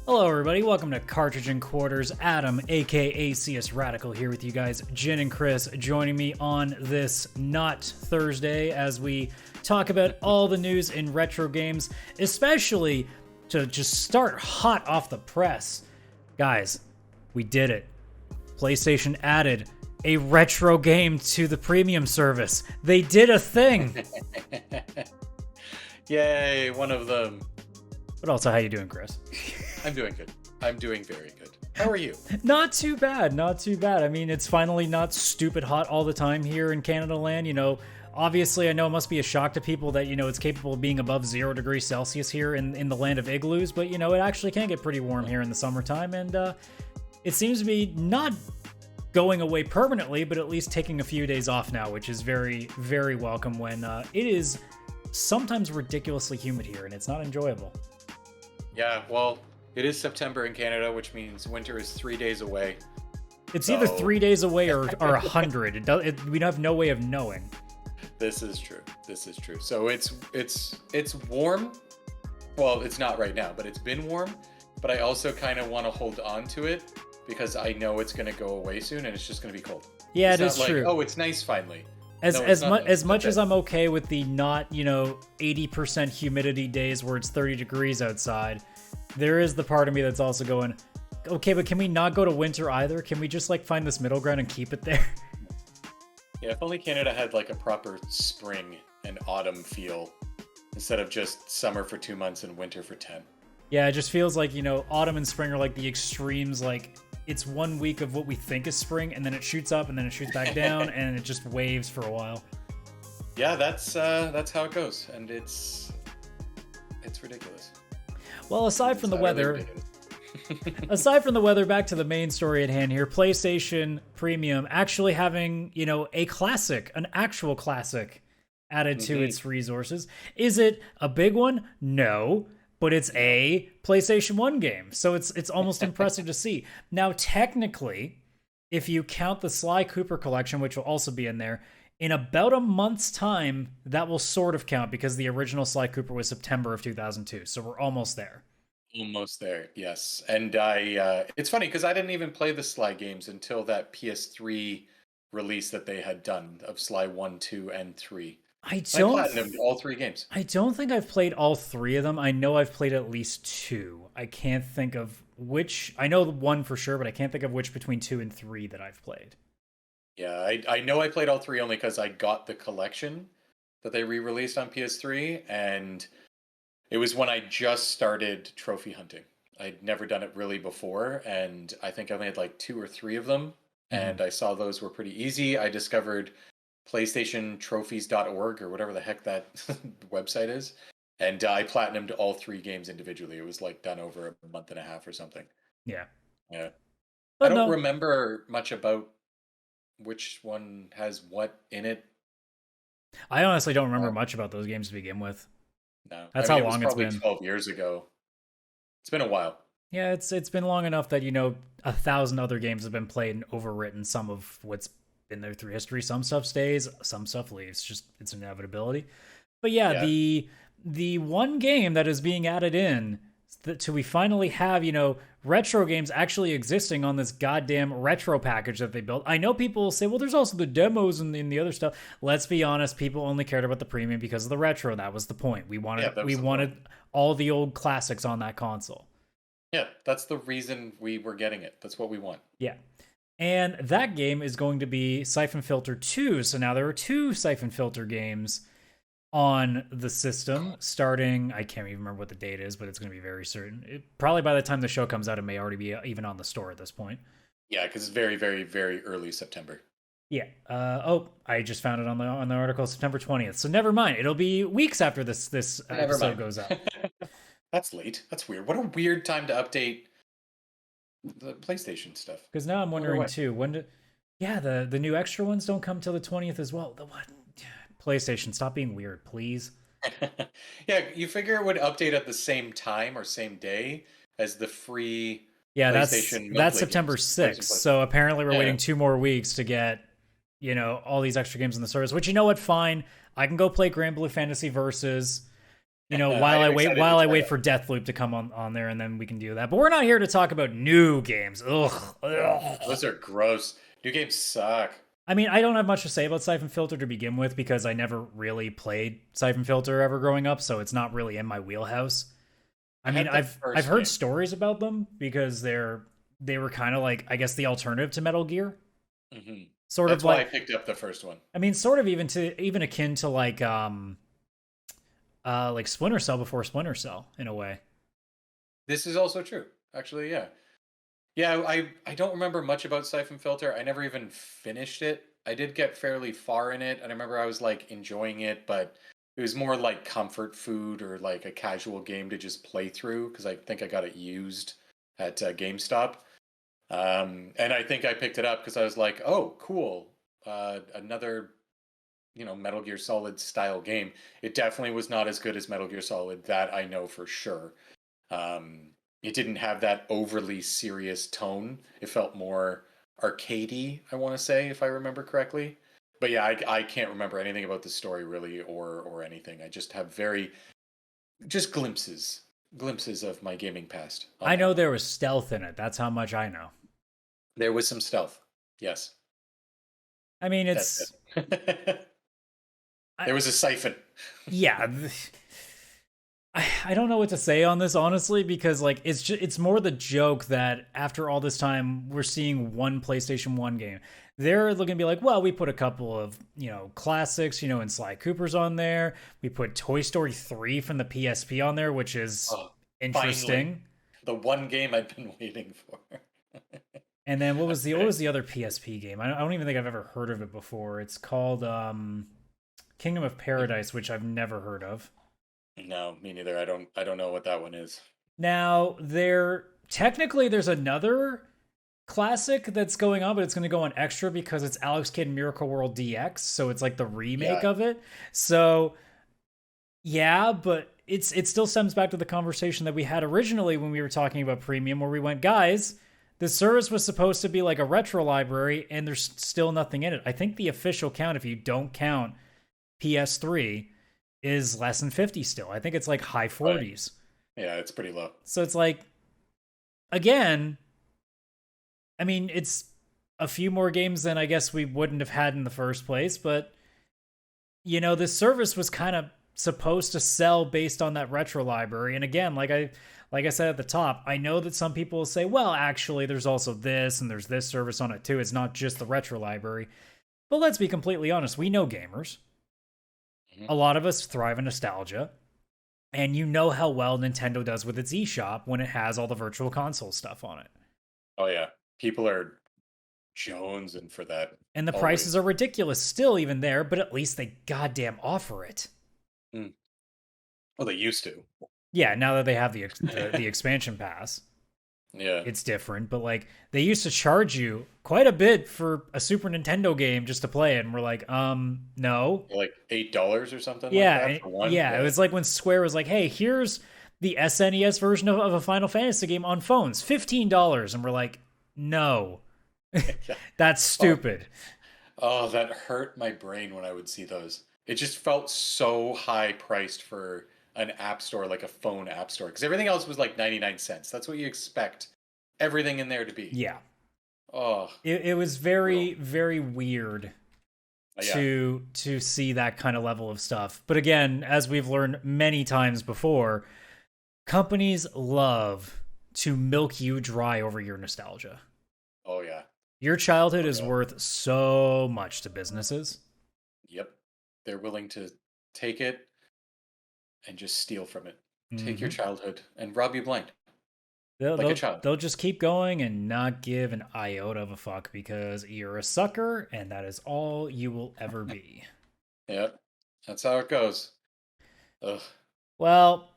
Hello everybody, welcome to Cartridge Quarters. Adam, aka CS Radical, here with you guys. Jen and Chris joining me on this not Thursday as we talk about all the news in retro games, especially to just start hot off the press. Guys, we did it. PlayStation added a retro game to the premium service. They did a thing. Yay, one of them. But also, how you doing, Chris? I'm doing good. I'm doing very good. How are you? Not too bad, not too bad. I mean, it's finally not stupid hot all the time here in Canada land. You know, obviously, I know it must be a shock to people that, you know, it's capable of being above 0 degrees Celsius here in the land of igloos. But, you know, it actually can get pretty warm here in the summertime. And it seems to be not going away permanently, but at least taking a few days off now, which is very, very welcome when it is sometimes ridiculously humid here and it's not enjoyable. Yeah, well, it is September in Canada, which means winter is 3 days away. It's either 3 days away or 100. We have no way of knowing. This is true. This is true. So it's warm. Well, it's not right now, but it's been warm. But I also kind of want to hold on to it because I know it's going to go away soon and it's just going to be cold. Yeah, it's it is not true. Like, oh, it's nice finally. As much as I'm okay with the not, 80% humidity days where it's 30 degrees outside, there is the part of me that's also going, okay, but can we not go to winter either? Can we just find this middle ground and keep it there? Yeah, if only Canada had a proper spring and autumn feel instead of just summer for 2 months and winter for 10. Yeah, it just feels like, autumn and spring are the extremes, it's 1 week of what we think is spring, and then it shoots up, and then it shoots back down, and it just waves for a while. Yeah, that's how it goes, and it's ridiculous. Well, aside from the weather, back to the main story at hand here. PlayStation Premium actually having, a classic, an actual classic added to its resources. Is it a big one? No. But it's a PlayStation 1 game, so it's almost impressive to see. Now, technically, if you count the Sly Cooper collection, which will also be in there, in about a month's time, that will sort of count because the original Sly Cooper was September of 2002, so we're almost there. Almost there, yes. And it's funny because I didn't even play the Sly games until that PS3 release that they had done of Sly 1, 2, and 3. I platinumed all 3 games. I don't think I've played all 3 of them. I know I've played at least 2. I can't think of which. I know 1 for sure, but I can't think of which between 2 and 3 that I've played. Yeah, I know I played all 3 only because I got the collection that they re-released on PS3, and it was when I just started trophy hunting. I'd never done it really before, and I think I only had 2 or 3 of them, and I saw those were pretty easy. I discovered PlayStationTrophies.org or whatever the heck that website is. And I platinumed all 3 games individually. It was done over a month and a half or something. Yeah. Yeah. But I don't remember much about which one has what in it. I honestly don't remember much about those games to begin with. No. That's how long it's been. Probably 12 years ago. It's been a while. Yeah, it's been long enough that 1,000 other games have been played and overwritten some of what's been there through history. Some stuff stays, some stuff leaves. Just it's inevitability. But yeah. The one game that is being added in till we finally have retro games actually existing on this goddamn retro package that they built. I know people will say, well, there's also the demos and the other stuff. Let's be honest, people only cared about the premium because of the retro. That was the point. We wanted all the old classics on that console. Yeah, that's the reason we were getting it. That's what we want. Yeah. And that game is going to be Siphon Filter 2. So now there are 2 Siphon Filter games on the system starting, I can't even remember what the date is, but it's going to be very certain. Probably by the time the show comes out, it may already be even on the store at this point. Yeah, because it's very, very, very early September. Yeah. I just found it on the article, September 20th. So never mind. It'll be weeks after this episode goes out. That's late. That's weird. What a weird time to update the PlayStation stuff. Because now I'm wondering too, the new extra ones don't come till the 20th as well. The what? PlayStation, stop being weird, please. Yeah, you figure it would update at the same time or same day as the free. Yeah, that's September 6th. So apparently we're waiting 2 more weeks to get all these extra games in the service. Which, you know what? Fine, I can go play Grand Blue Fantasy Versus. While I wait, excited to try wait that. for Deathloop to come on there, and then we can do that. But we're not here to talk about new games. Ugh. Those are gross. New games suck. I mean, I don't have much to say about Siphon Filter to begin with because I never really played Siphon Filter ever growing up, so it's not really in my wheelhouse. I mean, I've heard stories about them because they were kind of like, I guess, the alternative to Metal Gear. Mm-hmm. Sort That's of like why I picked up the first one. I mean, sort of even akin to like Splinter Cell before Splinter Cell in a way. This is also true. Actually, yeah. Yeah, I don't remember much about Siphon Filter. I never even finished it. I did get fairly far in it, and I remember I was like enjoying it, but it was more like comfort food or like a casual game to just play through because I think I got it used at GameStop. And I think I picked it up because I was like, "Oh, cool! Another, Metal Gear Solid style game." It definitely was not as good as Metal Gear Solid. That I know for sure. It didn't have that overly serious tone. It felt more arcadey, I want to say, if I remember correctly. But yeah, I can't remember anything about the story really or anything. I just have just glimpses of my gaming past. I know there was stealth in it. That's how much I know. There was some stealth. Yes. I mean, it's there was a siphon. Yeah. I don't know what to say on this, honestly, because like it's more the joke that after all this time we're seeing one PlayStation 1 game. They're looking to be like, well, we put a couple of, classics, and Sly Cooper's on there. We put Toy Story 3 from the PSP on there, which is interesting. Finally, the one game I've been waiting for. And then what was the other PSP game? I don't even think I've ever heard of it before. It's called Kingdom of Paradise, which I've never heard of. No, me neither. I don't know what that one is. Now, there's another classic that's going on, but it's going to go on extra because it's Alex Kidd Miracle World DX, so it's like the remake of it. So, yeah, but it still stems back to the conversation that we had originally when we were talking about premium, where we went, guys, the service was supposed to be like a retro library, and there's still nothing in it. I think the official count, if you don't count PS3, is less than 50 still. I think it's like high 40s. Yeah, it's pretty low. So it's like, again, I mean, it's a few more games than I guess we wouldn't have had in the first place, but this service was kind of supposed to sell based on that retro library. And again, like I said at the top, I know that some people will say, well, actually, there's also this and there's this service on it too. It's not just the retro library. But let's be completely honest. We know gamers. A lot of us thrive in nostalgia, and you know how well Nintendo does with its eShop when it has all the virtual console stuff on it. Oh yeah, people are jonesing for that. And the prices are ridiculous still even there, but at least they goddamn offer it. Well, they used to. Yeah, now that they have the expansion pass. Yeah. It's different, but like they used to charge you quite a bit for a Super Nintendo game just to play it, and we're like, no. Like $8 or something yeah, like that for one? Yeah, it was like when Square was like, hey, here's the SNES version of a Final Fantasy game on phones, $15. And we're like, no. That's stupid. Oh, that hurt my brain when I would see those. It just felt so high priced for an app store, like a phone app store, because everything else was like 99 cents. That's what you expect everything in there to be. Yeah. Oh, it was very, very weird to see that kind of level of stuff. But again, as we've learned many times before, companies love to milk you dry over your nostalgia. Oh yeah. Your childhood is worth so much to businesses. Yep. They're willing to take it and just steal from it. Take your childhood and rob you blind. Like a child. They'll just keep going and not give an iota of a fuck because you're a sucker and that is all you will ever be. Yep. That's how it goes. Ugh. Well,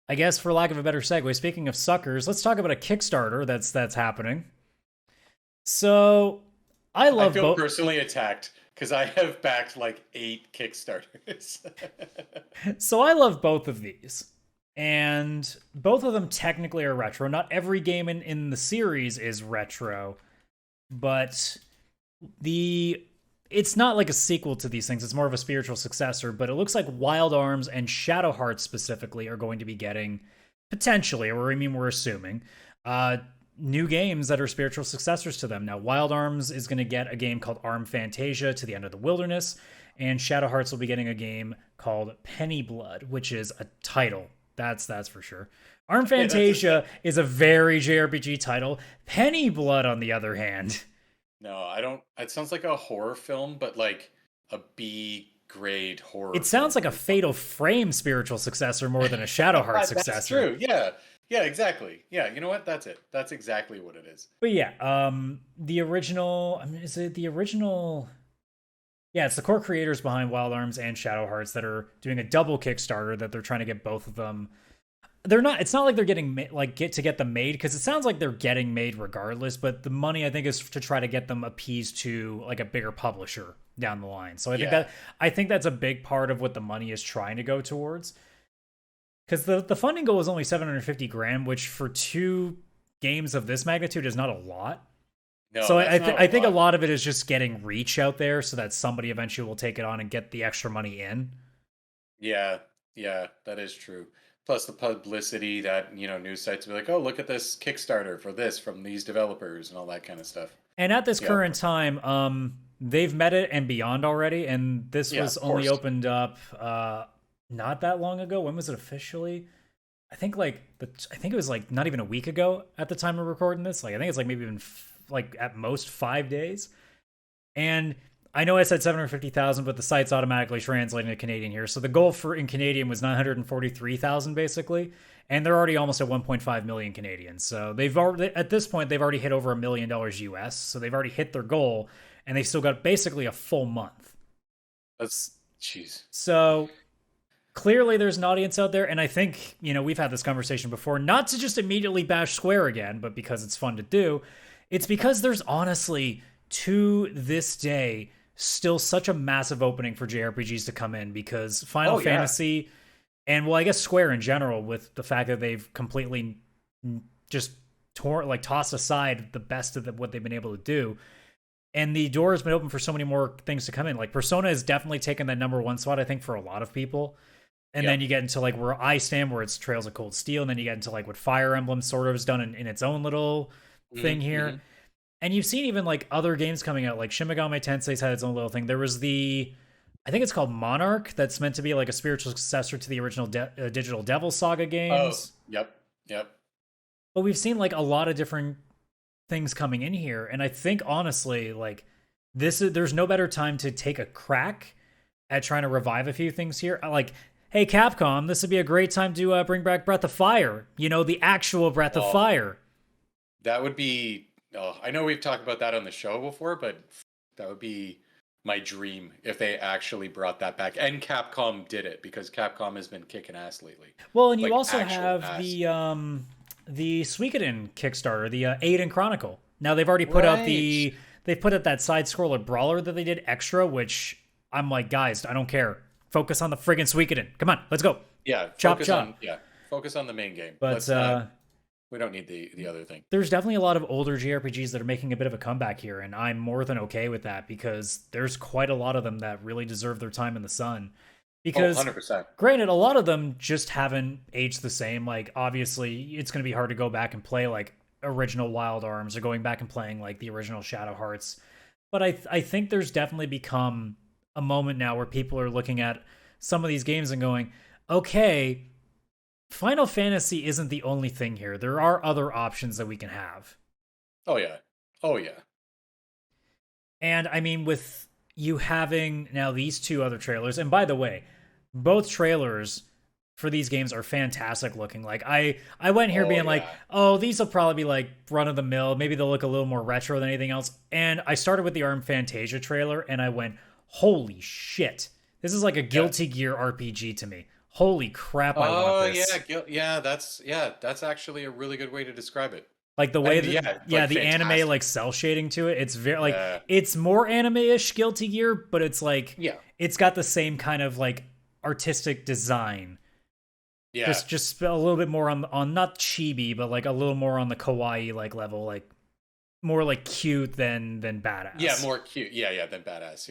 I guess for lack of a better segue, speaking of suckers, let's talk about a Kickstarter that's happening. So, I feel personally attacked because I have backed like 8 Kickstarters. So I love both of these. And both of them technically are retro. Not every game in the series is retro. But the it's not like a sequel to these things. It's more of a spiritual successor, but it looks like Wild Arms and Shadow Hearts specifically are going to be getting potentially, or I mean, we're assuming, new games that are spiritual successors to them. Now, Wild Arms is going to get a game called Arm Fantasia to the End of the Wilderness, and Shadow Hearts will be getting a game called Penny Blood, which is a title. That's for sure. Arm Fantasia is a very JRPG title. Penny Blood, on the other hand. No, I don't. It sounds like a horror film, but like a B grade horror. It sounds like a Fatal Frame spiritual successor more than a Shadow Heart successor. That's true. Yeah. Yeah, exactly. Yeah, you know what? That's it. That's exactly what it is. But yeah, the original, I mean, is it the original? Yeah, it's the core creators behind Wild Arms and Shadow Hearts that are doing a double Kickstarter that they're trying to get both of them. They're not. It's not like they're getting get them made, because it sounds like they're getting made regardless. But the money, I think, is to try to get them appeased to like a bigger publisher down the line. So I think that's a big part of what the money is trying to go towards. Because the funding goal is only $750,000, which for two games of this magnitude is not a lot. No, so I think a lot of it is just getting reach out there so that somebody eventually will take it on and get the extra money in. Yeah, that is true. Plus the publicity that, news sites will be like, oh, look at this Kickstarter for this from these developers and all that kind of stuff. And at this current time, they've met it and beyond already. And this was only opened up not that long ago. When was it officially? I think it was like not even a week ago at the time of recording this. Like I think it's like maybe even like at most 5 days. And I know I said 750,000, but the site's automatically translating to Canadian here. So the goal in Canadian was 943,000 basically, and they're already almost at 1.5 million Canadian. So at this point they've already hit over $1 million US. So they've already hit their goal, and they've still got basically a full month. That's jeez. So clearly there's an audience out there, and I think we've had this conversation before. Not to just immediately bash Square again, but because it's fun to do. It's because there's honestly, to this day, still such a massive opening for JRPGs to come in, because Final Fantasy and, well, I guess Square in general, with the fact that they've completely just tossed aside the best of what they've been able to do, and the door has been open for so many more things to come in. Like Persona has definitely taken that number one spot, I think, for a lot of people. And then you get into like where I stand, where it's Trails of Cold Steel, and then you get into like what Fire Emblem sort of has done in its own little thing here. Mm-hmm. And you've seen even like other games coming out, like Shin Megami Tensei's had its own little thing. There was I think it's called Monarch, that's meant to be like a spiritual successor to the original Digital Devil Saga games. Oh, yep. But we've seen like a lot of different things coming in here, and I think honestly, like there's no better time to take a crack at trying to revive a few things here. Like, hey Capcom, this would be a great time to bring back Breath of Fire. The actual Breath of Fire. That would be. I know we've talked about that on the show before, but that would be my dream if they actually brought that back. And Capcom did it, because Capcom has been kicking ass lately. Well, and you also have the Suikoden Kickstarter, the Aiden Chronicle. Now they've already put out they've put out that side scroller brawler that they did extra, which I'm like, guys, I don't care. Focus on the friggin' Suikoden. Come on, let's go. Yeah, chop. Focus on the main game. But we don't need the other thing. There's definitely a lot of older JRPGs that are making a bit of a comeback here, and I'm more than okay with that, because there's quite a lot of them that really deserve their time in the sun. Because 100%. Granted, a lot of them just haven't aged the same. Like, obviously, it's going to be hard to go back and play like original Wild Arms, or going back and playing like the original Shadow Hearts. But I think there's definitely become a moment now where people are looking at some of these games and going, okay, Final Fantasy isn't the only thing here. There are other options that we can have. Oh, yeah. And I mean, with you having now these two other trailers, and by the way, both trailers for these games are fantastic looking. Like I went here being like, oh, these will probably be like run of the mill. Maybe they'll look a little more retro than anything else. And I started with the Arm Fantasia trailer, and I went, holy shit. This is like a Guilty Gear RPG to me. Holy crap, I want this. That's actually a really good way to describe it. Like the way that, the anime like cell shading to it. It's very like it's more anime-ish Guilty Gear, but it's like it's got the same kind of like artistic design. Yeah, just a little bit more on not chibi, but like a little more on the kawaii like level. Like more like cute than badass. Yeah, more cute. Yeah, than badass.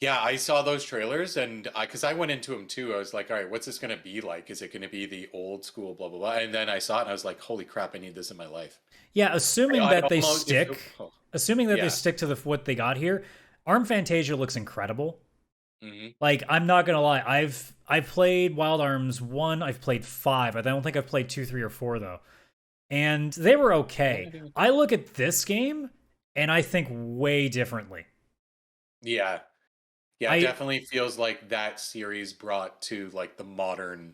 Yeah, I saw those trailers, and because I went into them too, I was like, all right, what's this gonna be like? Is it gonna be the old school, blah blah blah? And then I saw it, and I was like, holy crap, I need this in my life. Yeah, assuming I that they almost, stick, assuming that they yeah. stick to what they got here, Arm Fantasia looks incredible. Hmm. Like, I'm not gonna lie, I've played Wild Arms 1, I've played 5. I don't think I've played 2, 3, or 4 though. And they were okay. I look at this game and I think way differently. Yeah. Yeah, it definitely feels like that series brought to like the modern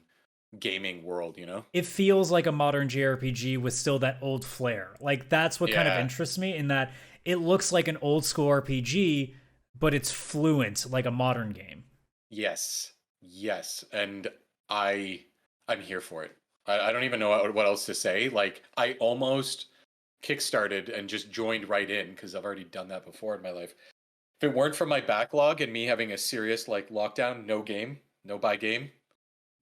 gaming world, you know? It feels like a modern JRPG with still that old flair. Like, that's what kind of interests me, in that it looks like an old school RPG, but it's fluent like a modern game. Yes. And I'm here for it. I don't even know what else to say. Like, I almost kickstarted and just joined right in because I've already done that before in my life. If it weren't for my backlog and me having a serious like lockdown, no buy game,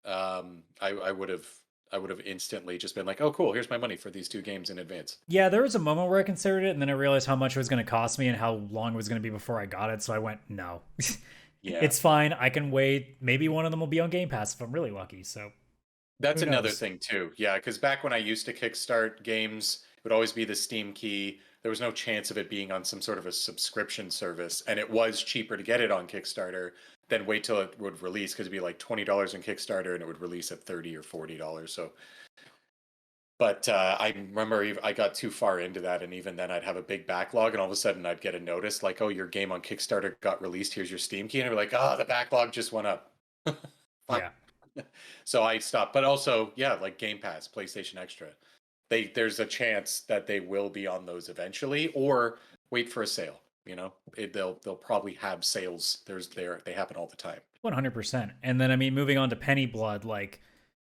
I would have instantly just been like, oh cool, here's my money for these 2 games in advance. Yeah, there was a moment where I considered it, and then I realized how much it was going to cost me and how long it was going to be before I got it. So I went, no, Yeah, it's fine. I can wait. Maybe one of them will be on Game Pass if I'm really lucky. So that's another thing too. Yeah, because back when I used to kickstart games, it would always be the Steam key. There was no chance of it being on some sort of a subscription service, and it was cheaper to get it on Kickstarter than wait till it would release, because it'd be like $20 on Kickstarter and it would release at $30 or $40. So, but I remember I got too far into that, and even then I'd have a big backlog, and all of a sudden I'd get a notice like, "Oh, your game on Kickstarter got released. Here's your Steam key," and I'd be like, "Oh, the backlog just went up." yeah. So I stopped. But also, yeah, like Game Pass, PlayStation Extra, there's a chance that they will be on those eventually, or wait for a sale. You know, they'll probably have sales. They happen all the time. 100%. And then, I mean, moving on to Penny Blood, like,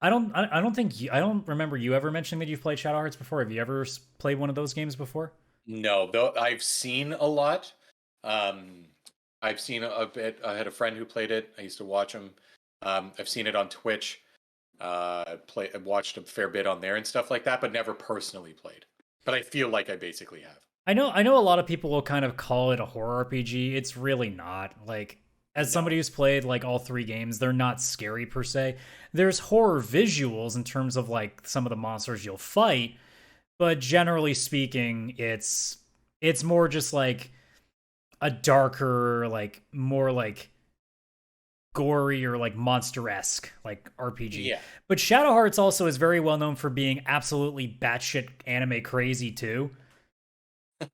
I don't remember you ever mentioning that you've played Shadow Hearts before. Have you ever played one of those games before? No, though I've seen a lot. I've seen a bit. I had a friend who played it. I used to watch him. I've seen it on Twitch. I watched a fair bit on there and stuff like that, but never personally played. But I feel like I basically have. I know a lot of people will kind of call it a horror RPG. It's really not. Like, as somebody who's played like all 3 games, they're not scary per se. There's horror visuals in terms of like some of the monsters you'll fight, but generally speaking, it's more just like a darker, like more like gory or like monster-esque like RPG. Yeah. But Shadow Hearts also is very well known for being absolutely batshit anime crazy too.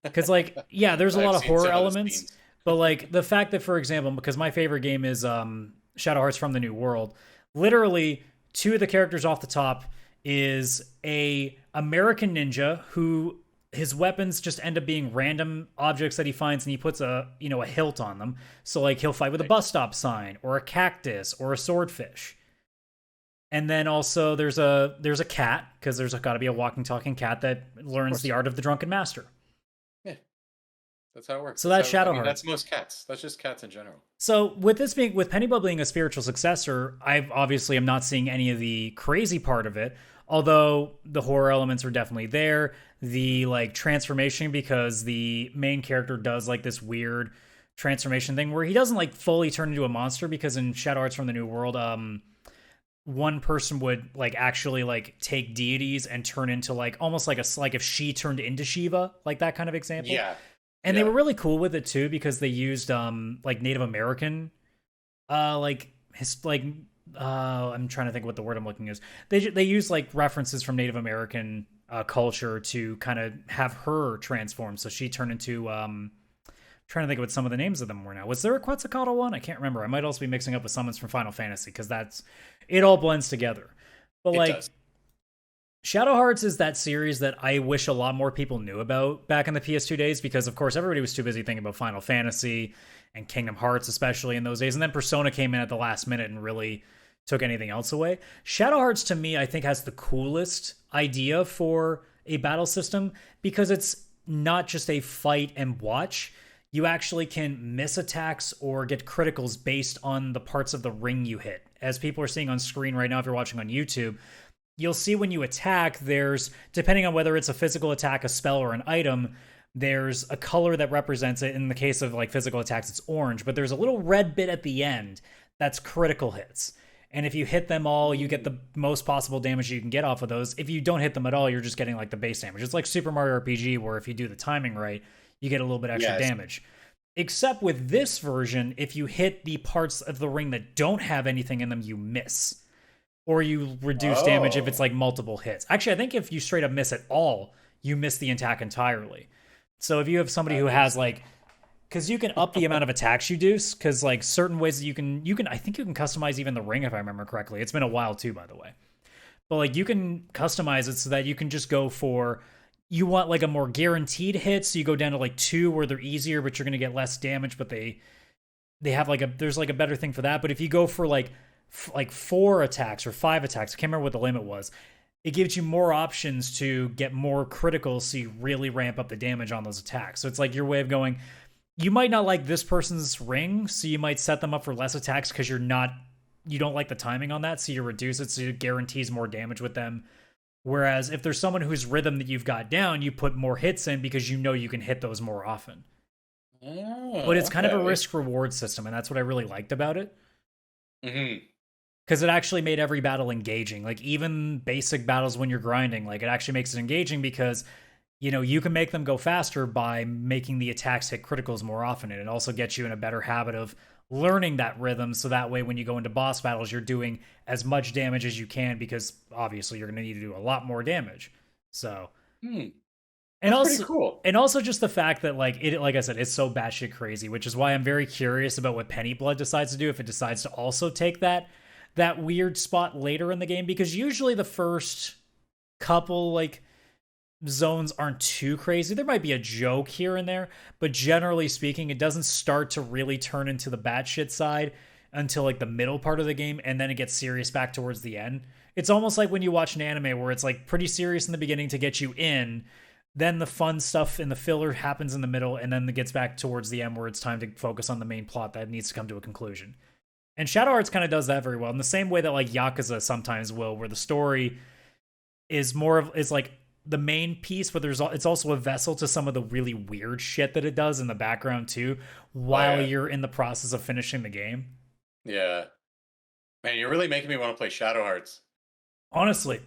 Because like, yeah, there's a lot of horror elements, but like the fact that, for example, because my favorite game is Shadow Hearts from the New World, literally 2 of the characters off the top is a American ninja who his weapons just end up being random objects that he finds, and he puts a hilt on them. So like he'll fight with a bus stop sign or a cactus or a swordfish. And then also there's a cat, because there's got to be a walking talking cat that learns the art of the drunken master. Yeah, that's how it works. So that's Shadow Hearts. That's most cats. That's just cats in general. So with Penny Blood being a spiritual successor, I obviously am not seeing any of the crazy part of it. Although the horror elements are definitely there, the like transformation, because the main character does like this weird transformation thing where he doesn't like fully turn into a monster, because in Shadow Hearts from the New World, one person would like actually like take deities and turn into like almost like if she turned into Shiva, like that kind of example. Yeah. And they were really cool with it too, because they used like Native American I'm trying to think what the word I'm looking is. They use like references from Native American culture to kind of have her transform. So she turned into trying to think of what some of the names of them were now. Was there a Quetzalcoatl one? I can't remember. I might also be mixing up with summons from Final Fantasy, because it all blends together. But like, Shadow Hearts is that series that I wish a lot more people knew about back in the PS2 days, because of course everybody was too busy thinking about Final Fantasy and Kingdom Hearts, especially in those days. And then Persona came in at the last minute and really took anything else away. Shadow Hearts, to me, I think has the coolest idea for a battle system, because it's not just a fight and watch. You actually can miss attacks or get criticals based on the parts of the ring you hit. As people are seeing on screen right now, if you're watching on YouTube, you'll see when you attack, there's, depending on whether it's a physical attack, a spell, or an item, there's a color that represents it. In the case of like physical attacks, it's orange, but there's a little red bit at the end that's critical hits. And if you hit them all, you get the most possible damage you can get off of those. If you don't hit them at all, you're just getting like the base damage. It's like Super Mario RPG, where if you do the timing right, you get a little bit extra damage. Except with this version, if you hit the parts of the ring that don't have anything in them, you miss. Or you reduce damage if it's like multiple hits. Actually, I think if you straight up miss at all, you miss the attack entirely. So if you have somebody who has like, because you can up the amount of attacks you do, because like certain ways that you can, I think you can customize even the ring if I remember correctly. It's been a while too, by the way. But like you can customize it so that you can just go for, you want like a more guaranteed hit, so you go down to like 2 where they're easier, but you're gonna get less damage. But they have like there's like a better thing for that. But if you go for like 4 attacks or 5 attacks, I can't remember what the limit was. It gives you more options to get more critical, so you really ramp up the damage on those attacks. So it's like your way of going, you might not like this person's ring, so you might set them up for less attacks because you don't like the timing on that, so you reduce it so it guarantees more damage with them. Whereas if there's someone whose rhythm that you've got down, you put more hits in because you know you can hit those more often. But it's kind of a risk-reward system, and that's what I really liked about it. Mm-hmm. Because it actually made every battle engaging. Like, even basic battles when you're grinding, like, it actually makes it engaging because, you know, you can make them go faster by making the attacks hit criticals more often. And it also gets you in a better habit of learning that rhythm, so that way when you go into boss battles, you're doing as much damage as you can, because obviously you're going to need to do a lot more damage. So... And also, cool. And also just the fact that like I said, it's so batshit crazy, which is why I'm very curious about what Penny Blood decides to do, if it decides to also take that weird spot later in the game, because usually the first couple like zones aren't too crazy. There might be a joke here and there, but generally speaking, it doesn't start to really turn into the batshit side until like the middle part of the game, and then it gets serious back towards the end. It's almost like when you watch an anime where it's like pretty serious in the beginning to get you in, then the fun stuff in the filler happens in the middle, and then it gets back towards the end where it's time to focus on the main plot that needs to come to a conclusion. And Shadow Hearts kind of does that very well, in the same way that like Yakuza sometimes will, where the story is like the main piece, but it's also a vessel to some of the really weird shit that it does in the background too, while you're in the process of finishing the game. Yeah. Man, you're really making me want to play Shadow Hearts. Honestly.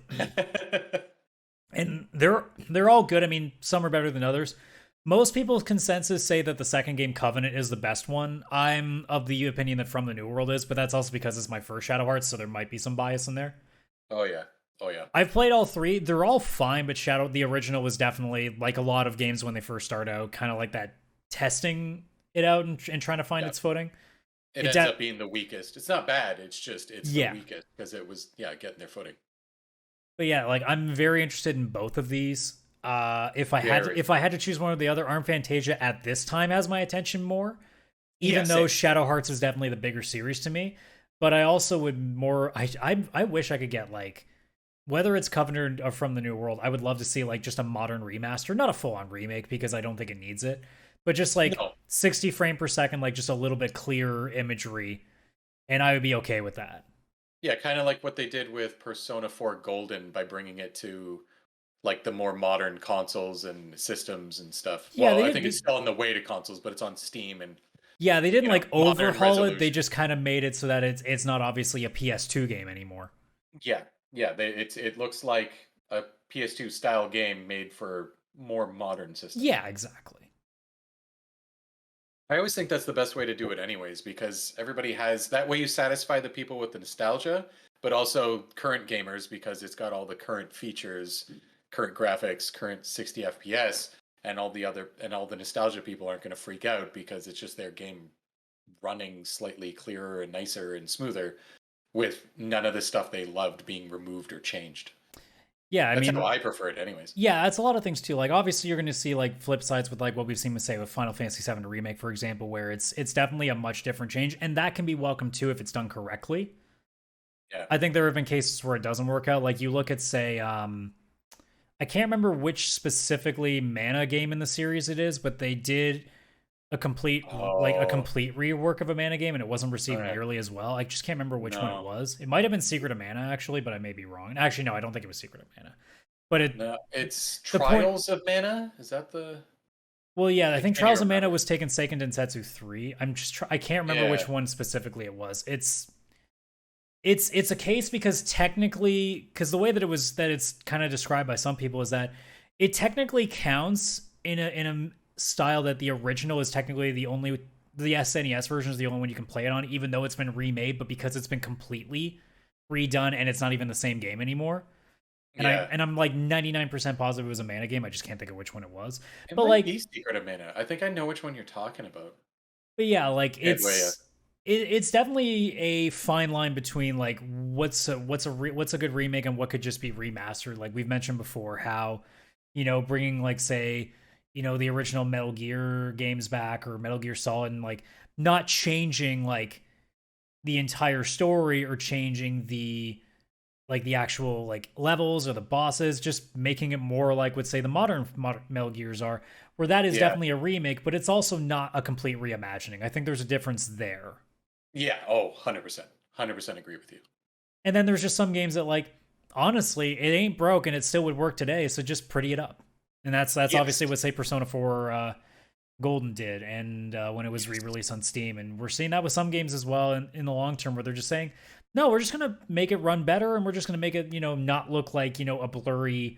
And they're all good. I mean, some are better than others. Most people's consensus say that the second game, Covenant, is the best one. I'm of the opinion that From the New World is, but that's also because it's my first Shadow Hearts, so there might be some bias in there. Oh yeah. I've played all 3. They're all fine, but the original was definitely, like a lot of games when they first start out, kind of like that, testing it out and trying to find its footing. It ends up being the weakest. It's not bad. It's just the weakest because it was getting their footing. But yeah, like I'm very interested in both of these. If I had to choose one or the other, Arm Fantasia at this time has my attention more, even though Shadow Hearts is definitely the bigger series to me. But I also would more. I wish I could get like, whether it's Covenant or From the New World, I would love to see like just a modern remaster, not a full on remake because I don't think it needs it, but just like 60 frame per second, like just a little bit clearer imagery, and I would be okay with that. Yeah, kind of like what they did with Persona 4 Golden by bringing it to like the more modern consoles and systems and stuff. Yeah, well, I think it's still on the way to consoles, but it's on Steam and they didn't like overhaul it. They just kind of made it so that it's not obviously a PS2 game anymore. Yeah. It looks like a PS2 style game made for more modern systems. Yeah, exactly. I always think that's the best way to do it anyways, because everybody has that way. You satisfy the people with the nostalgia, but also current gamers, because it's got all the current features, current graphics, current 60 FPS, and all the nostalgia people aren't going to freak out because it's just their game running slightly clearer and nicer and smoother with none of the stuff they loved being removed or changed. Yeah, that's how I prefer it anyways. Yeah, it's a lot of things too. Like obviously you're going to see like flip sides with like what we've seen with Final Fantasy VII Remake, for example, where it's definitely a much different change, and that can be welcome too if it's done correctly. Yeah. I think there have been cases where it doesn't work out. Like you look at say I can't remember which specifically Mana game in the series it is, but they did a complete Oh, rework of a mana game, and it wasn't received okay. nearly as well. I just can't remember which one it No, was. It might have been Secret of Mana actually, but I may be wrong. Actually, no, I don't think it was Secret of Mana. But no, it's the point. Trials of Mana. Is that the? Well, yeah, I I think can't Trials even of Mana remember. was taken second in Setsu 3. I can't remember Yeah, which one specifically it was. It's a case because technically, because the way that it's kind of described by some people is that it technically counts in a style that the original is technically the SNES version is the only one you can play it on, even though it's been remade, but because it's been completely redone and it's not even the same game anymore. yeah. And I'm like 99% positive it was a Mana game. I just can't think of which one it was. It But might like be Secret of Mana. I think I know which one you're talking about. But yeah, like Headway. it's definitely a fine line between like what's a good remake and what could just be remastered. Like we've mentioned before, how bringing like say the original Metal Gear games back or Metal Gear Solid and like not changing like the entire story or changing the actual like levels or the bosses, just making it more like what say the modern Metal Gears are, where that is Yeah, definitely a remake, but it's also not a complete reimagining. I think there's a difference there. yeah. Oh, 100%. 100% agree with you. And then there's just some games that like honestly, it ain't broke and it still would work today, so just pretty it up. And that's Yes. obviously what say Persona 4 Golden did, and when it was Yes. re-released on Steam, and we're seeing that with some games as well in the long term, where they're just saying, no, we're just gonna make it run better, and we're just gonna make it not look like a blurry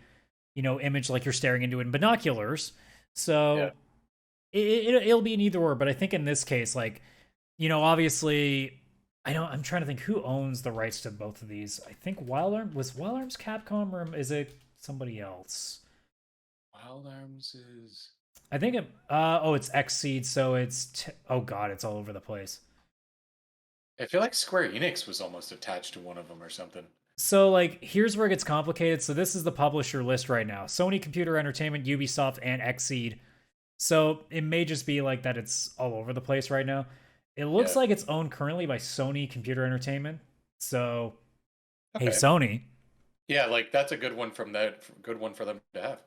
image like you're staring into it in binoculars. Yeah. So it'll be an either or, but I think in this case, like obviously, I'm trying to think who owns the rights to both of these. I think Wild Arms Capcom, or is it somebody else? Wild Arms is. I think it's Xseed, so oh god, it's all over the place. I feel like Square Enix was almost attached to one of them or something. So like here's where it gets complicated. So this is the publisher list right now. Sony Computer Entertainment, Ubisoft, and Xseed. So it may just be like that it's all over the place right now. It looks Yeah. like it's owned currently by Sony Computer Entertainment. So hey Okay. Sony. Yeah, like that's a good one from that. Good one for them to have.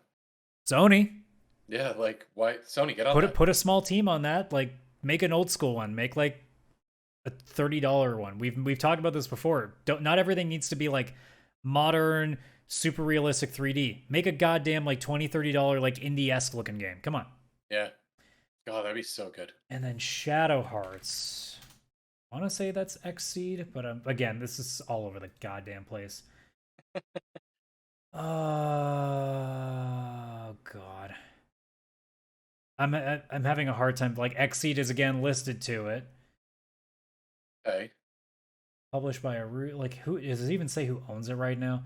Sony, Yeah, like why Sony get on that? put a small team on that. Like make an old school one. Make like a $30 one. We've talked about this before. Not everything needs to be like modern, super realistic 3D. Make a goddamn like $20, $30 like indie-esque looking game. Come on. Yeah. God, that'd be so good. And then Shadow Hearts. I want to say that's Xseed, but again, this is all over the goddamn place. Oh god. I'm having a hard time. Like Xseed is again listed to it. Okay. Published by like who does it even say who owns it right now?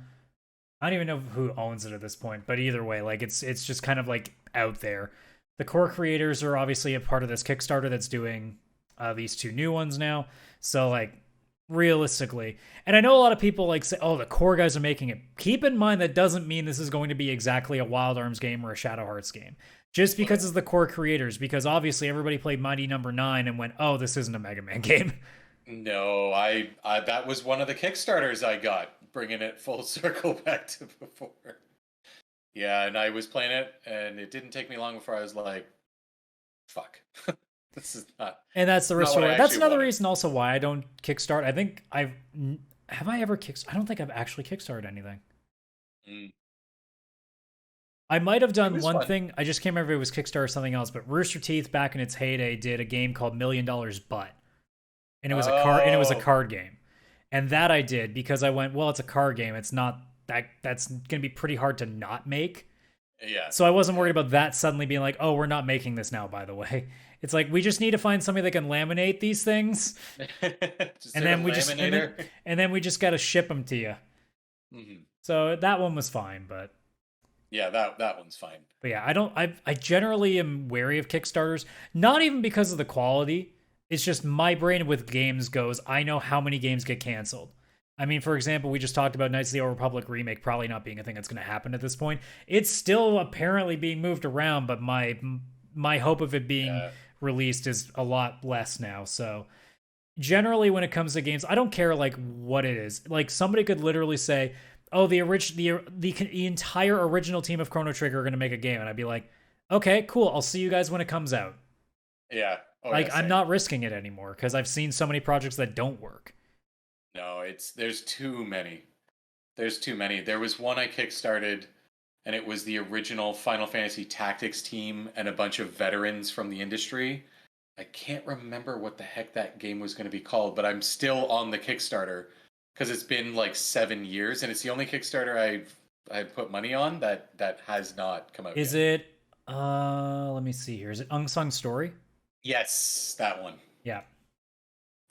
I don't even know who owns it at this point, but either way, like it's just kind of like out there. The core creators are obviously a part of this Kickstarter that's doing these two new ones now. So like realistically, and I know a lot of people like say, "Oh, the core guys are making it." Keep in mind that doesn't mean this is going to be exactly a Wild Arms game or a Shadow Hearts game. Just because it's the core creators, because obviously everybody played Mighty Number 9 and went, "Oh, this isn't a Mega Man game." No, I that was one of the Kickstarters I got, bringing it full circle back to before. Yeah, and I was playing it, and it didn't take me long before I was like, "Fuck, this is And that's the not what I restoration. That's actually another wanted." reason also why I don't kickstart. I think have I ever kick. I don't think I've actually kickstarted anything. Mm. I might have It done was one fun. thing. I just can't remember if it was Kickstarter or something else. But Rooster Teeth back in its heyday did a game called $1,000,000 Butt, and it was a Oh, card game, and that I did because I went, well, it's a card game. It's not that's gonna be pretty hard to not make. yeah, So I wasn't yeah. worried about that suddenly being like, oh, we're not making this now. By the way, it's like we just need to find somebody that can laminate these things, Just and do a then laminator. we just got to ship them to you. Mhm. So that one was fine, Yeah, that one's fine. but yeah, I generally am wary of Kickstarters, not even because of the quality. It's just my brain with games goes, I know how many games get canceled. I mean, for example, we just talked about Knights of the Old Republic remake probably not being a thing that's going to happen at this point. It's still apparently being moved around, but my hope of it being Yeah, released is a lot less now. So generally when it comes to games, I don't care like what it is. Like somebody could literally say, "Oh, the entire original team of Chrono Trigger are going to make a game." And I'd be like, "Okay, cool. I'll see you guys when it comes out." Yeah. Oh yeah, Like, I'm same. not risking it anymore because I've seen so many projects that don't work. No, there's too many. There's too many. There was one I kickstarted, and it was the original Final Fantasy Tactics team and a bunch of veterans from the industry. I can't remember what the heck that game was going to be called, but I'm still on the Kickstarter because it's been like 7 years, and it's the only Kickstarter I've put money on that has not come out Is yet. it, let me see here. Is it Unsung Story? Yes, that one. Yeah.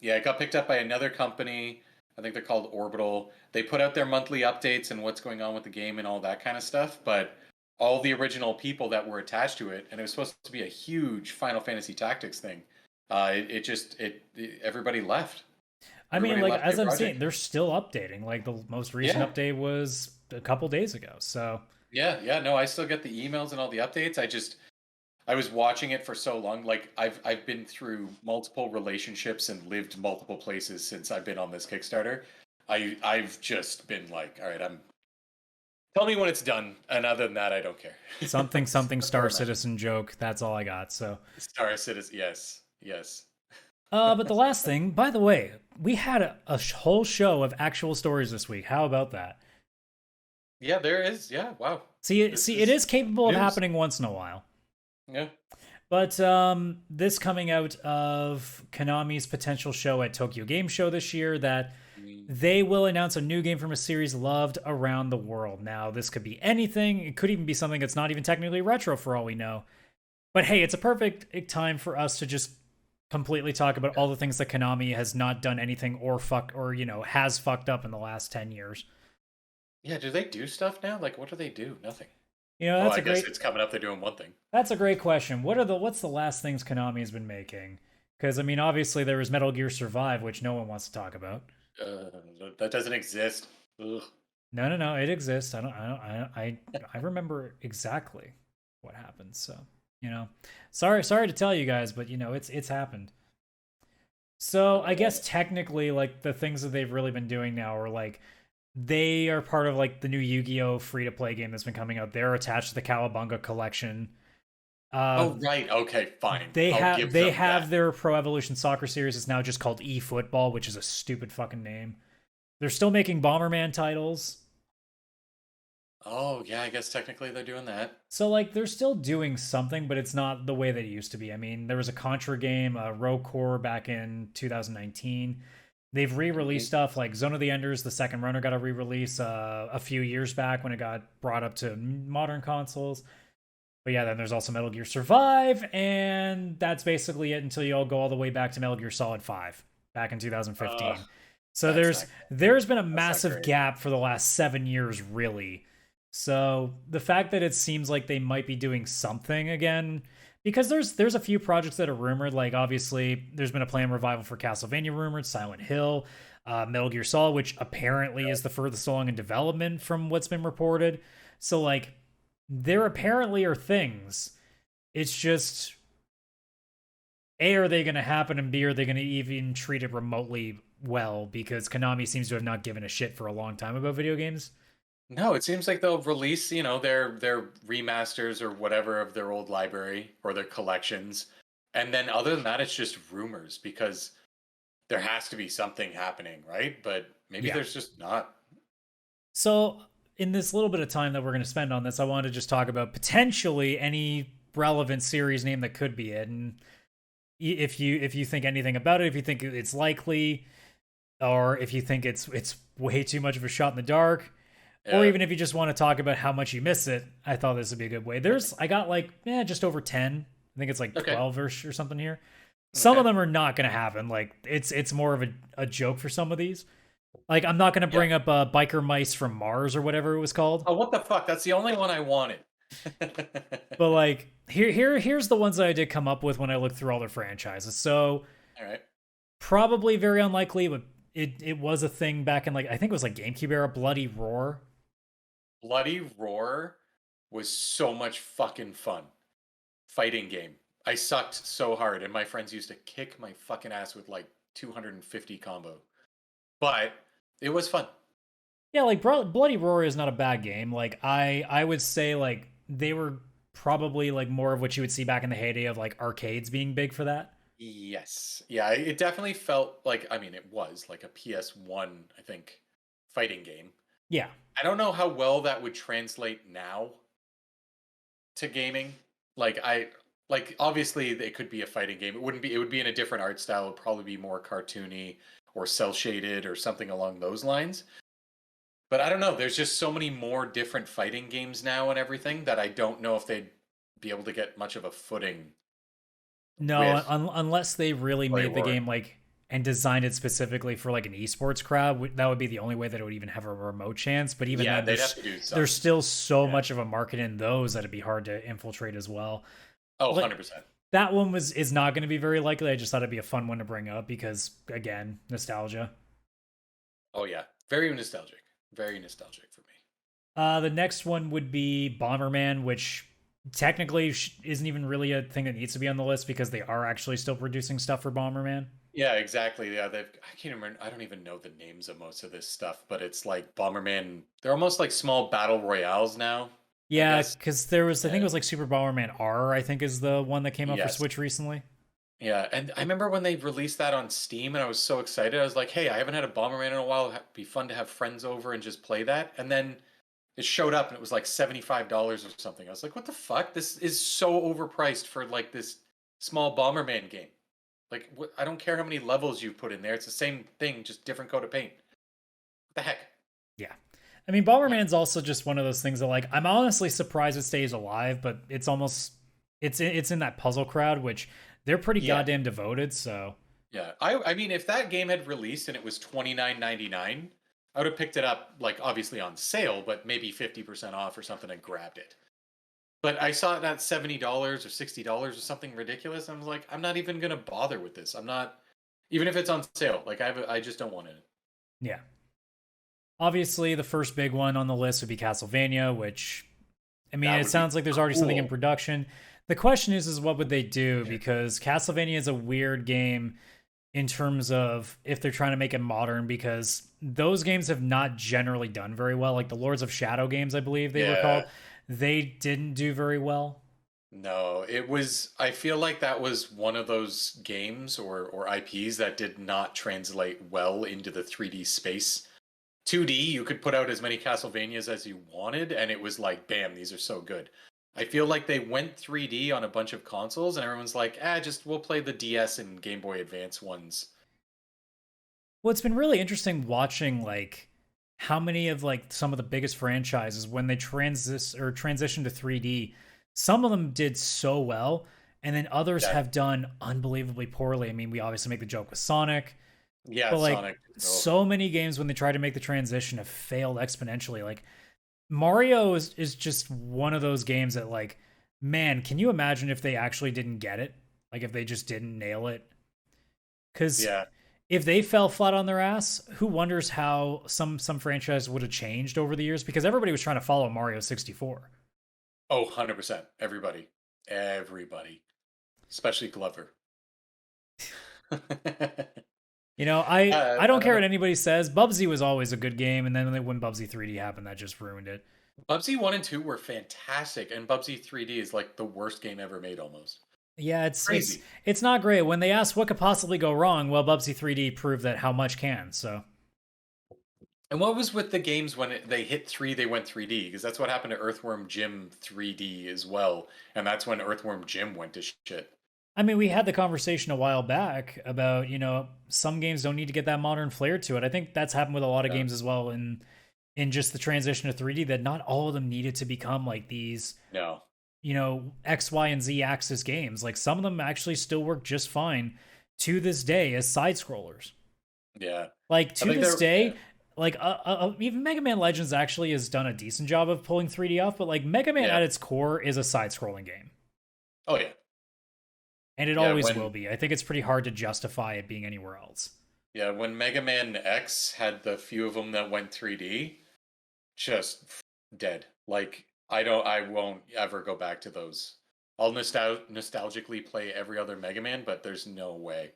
Yeah, it got picked up by another company. I think they're called Orbital. They put out their monthly updates and what's going on with the game and all that kind of stuff, but all the original people that were attached to it, and it was supposed to be a huge Final Fantasy Tactics thing. Everybody left. I mean, Everybody like, left as their I'm saying, project. they're still updating. Like, the most recent Yeah, update was a couple days ago. So, yeah. No, I still get the emails and all the updates. I was watching it for so long. Like I've been through multiple relationships and lived multiple places since I've been on this Kickstarter. I've just been like, all right, I'm tell me when it's done, and other than that, I don't care. something, something That's where Star I'm at. Citizen joke. That's all I got. So, Star Citizen, yes, yes. but the last thing, by the way, we had a whole show of actual stories this week. How about that? Yeah, there is. Yeah, wow. This It is is capable of news. happening once in a while. Yeah. But this coming out of Konami's potential show at Tokyo Game Show this year that Mm. they will announce a new game from a series loved around the world. Now, this could be anything. It could even be something that's not even technically retro for all we know. But hey, it's a perfect time for us to just completely talk about all the things that Konami has not done anything or has fucked up in the last 10 years. Yeah, do they do stuff now? Like, what do they do? Nothing. You know, Oh, I guess it's coming up. They're doing one thing. that's a great question. What's the last things Konami has been making? Because I mean, obviously there was Metal Gear Survive, which no one wants to talk about. Uh, that doesn't exist. Ugh. No, no, no, it exists. I remember exactly what happened. So you know, sorry to tell you guys, but you know, it's happened. So I guess technically, like the things that they've really been doing now are like they are part of like the new Yu-Gi-Oh free to play game that's been coming out. They're attached to the Cowabunga collection. Uh, Oh, right. Okay, fine. they I'll have give they them have that. their Pro Evolution Soccer series. It's now just called eFootball, which is a stupid fucking name. They're still making Bomberman titles. Oh, yeah, I guess technically they're doing that. So like they're still doing something, but it's not the way that it used to be. I mean, there was a Contra game, Row Core back in 2019. They've re-released Mhm. stuff like Zone of the Enders, the second runner got a re-release a few years back when it got brought up to modern consoles. But yeah, then there's also Metal Gear Survive, and that's basically it until you all go all the way back to Metal Gear Solid 5 back in Uh, 2015. So that's not there's been a that's not massive great. gap for the last 7 years, really. So the fact that it seems like they might be doing something again, because there's a few projects that are rumored. Like obviously, there's been a planned revival for Castlevania rumored, Silent Hill, Metal Gear Solid, which apparently is the furthest along in development from what's been reported. So like there apparently are things. It's just A, are they going to happen, and B, are they going to even treat it remotely well? Because Konami seems to have not given a shit for a long time about video games. No, it seems like they'll release, their remasters or whatever of their old library or their collections. And then other than that, it's just rumors because there has to be something happening, right? But maybe Yeah. there's just not. So, in this little bit of time that we're going to spend on this, I wanted to just talk about potentially any relevant series name that could be it, and if you think anything about it, if you think it's likely, or if you think it's way too much of a shot in the dark, or Yeah. even if you just want to talk about how much you miss it, I thought this would be a good way. I got like just over 10. I think it's like Okay. 12 or something here. Some of Okay. them are not going to happen. Like it's more of a joke for some of these. Like I'm not going to Yeah. bring up Biker Mice from Mars or whatever it was called. Oh, what the fuck? That's the only one I wanted. But like here's the ones that I did come up with when I looked through all their franchises. So All right. probably very unlikely, but it was a thing back in like I think it was like GameCube era. Bloody Roar. Bloody Roar was so much fucking fun. Fighting game. I sucked so hard, and my friends used to kick my fucking ass with like 250 combo. But it was fun. Yeah, like Bloody Roar is not a bad game. Like I would say like they were probably like more of what you would see back in the heyday of like arcades being big for that. Yes. Yeah, it definitely felt like, I mean, it was like a PS1, I think, fighting game. Yeah. I don't know how well that would translate now to gaming. Like obviously it could be a fighting game. It would be in a different art style. It would probably be more cartoony or cel shaded or something along those lines. But I don't know. There's just so many more different fighting games now and everything that I don't know if they'd be able to get much of a footing No, with unless they really Play made the War. game like and designed it specifically for like an esports crowd, that would be the only way that it would even have a remote chance. But even Yeah, then, they'd have to do there's something. still so Yeah. much of a market in those that it'd be hard to infiltrate as well. Oh, Like 100%. that one is not going to be very likely. I just thought it'd be a fun one to bring up because again, nostalgia. Oh yeah. Very nostalgic. Very nostalgic for me. The next one would be Bomberman, which technically isn't even really a thing that needs to be on the list because they are actually still producing stuff for Bomberman. Yeah, exactly. Yeah, I can't remember. I don't even know the names of most of this stuff, but it's like Bomberman. They're almost like small battle royales now, I Yeah, guess. because there was, I think it Yeah. was like Super Bomberman R, I think is the one that came out for Yes. Switch recently. Yeah, and I remember when they released that on Steam, and I was so excited. I was like, "Hey, I haven't had a Bomberman in a while. It'd be fun to have friends over and just play that." And then it showed up, and it was like $75 or something. I was like, "What the fuck? This is so overpriced for like this small Bomberman game." Like, I don't care how many levels you put in there. It's the same thing, just different coat of paint. What the heck? Yeah. I mean, Yeah. Bomberman's also just one of those things that like I'm honestly surprised it stays alive, but it's almost it's in that puzzle crowd, which they're pretty Yeah. goddamn devoted, so Yeah. I mean, if that game had released and it was $29.99, I would have picked it up, like, obviously on sale, but maybe 50% off or something and grabbed it. But I saw it at $70 or $60 or something ridiculous. I was like, I'm not even going to bother with this. I'm not, even if it's on sale, like, I just don't want it. yeah. Obviously, the first big one on the list would be Castlevania, which I mean, That it would be sounds like there's already something in cool. production. The question is what would they do? Yeah. Because Castlevania is a weird game in terms of if they're trying to make it modern, because those games have not generally done very well. Like the Lords of Shadow games, I believe they were Yeah. called, they didn't do very well. No, it was, I feel like that was one of those games or IPs that did not translate well into the 3D space. 2D, you could put out as many Castlevanias as you wanted, and it was like, bam, these are so good. I feel like they went 3D on a bunch of consoles, and everyone's like, just we'll play the DS and Game Boy Advance ones. Well, it's been really interesting watching like how many of like some of the biggest franchises when they transition to 3D, some of them did so well, and then others Yeah, have done unbelievably poorly. I mean, we obviously make the joke with Sonic, yeah, but like Sonic. Oh, so many games when they try to make the transition have failed exponentially. Like Mario is just one of those games that like, man, can you imagine if they actually didn't get it? Like if they just didn't nail it? Because yeah. if they fell flat on their ass, who wonders how some franchise would have changed over the years? Because everybody was trying to follow Mario 64. Oh, 100%. Everybody. Everybody. Especially Glover. You know, I I don't don't care what know. anybody says. Bubsy was always a good game, and then when Bubsy 3D happened, that just ruined it. Bubsy 1 and 2 were fantastic, and Bubsy 3D is like the worst game ever made almost. Yeah, it's Crazy. it's not great. When they asked what could possibly go wrong, well, Bubsy 3D proved that how much can. So And what was with the games when they hit 3, they went 3D? Because that's what happened to Earthworm Jim 3D as well. And that's when Earthworm Jim went to shit. I mean, we had the conversation a while back about, some games don't need to get that modern flair to it. I think that's happened with a lot of Yeah. games as well in just the transition to 3D, that not all of them needed to become like these, No. X, Y, and Z axis games. Like some of them actually still work just fine to this day as side scrollers. Yeah. Like I to think this they're, yeah. day, like even Mega Man Legends actually has done a decent job of pulling 3D off, but like Mega Man Yeah. at its core is a side scrolling game. Oh, yeah. And it Yeah. always will be. I think it's pretty hard to justify it being anywhere else. When Mega Man X had the few of them that went 3D, just dead. Like, I won't ever go back to those. I'll nostalgically play every other Mega Man, but there's no way.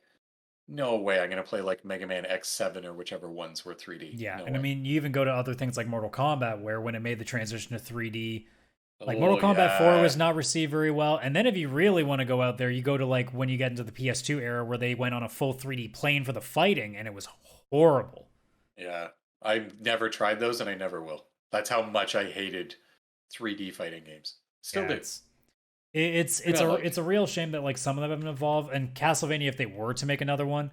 No way I'm gonna play like Mega Man X7 or whichever ones were 3D. Yeah, No and I way. mean, you even go to other things like Mortal Kombat, where when it made the transition to 3D, Like Mortal Oh Kombat 4 was yeah. not received very well. And then if you really want to go out there, you go to like when you get into the PS2 era where they went on a full 3D plane for the fighting and it was horrible. Yeah. I've never tried those and I never will. That's how much I hated 3D fighting games. Still Yeah, do. it's a real shame that like some of them haven't evolved. And Castlevania, if they were to make another one,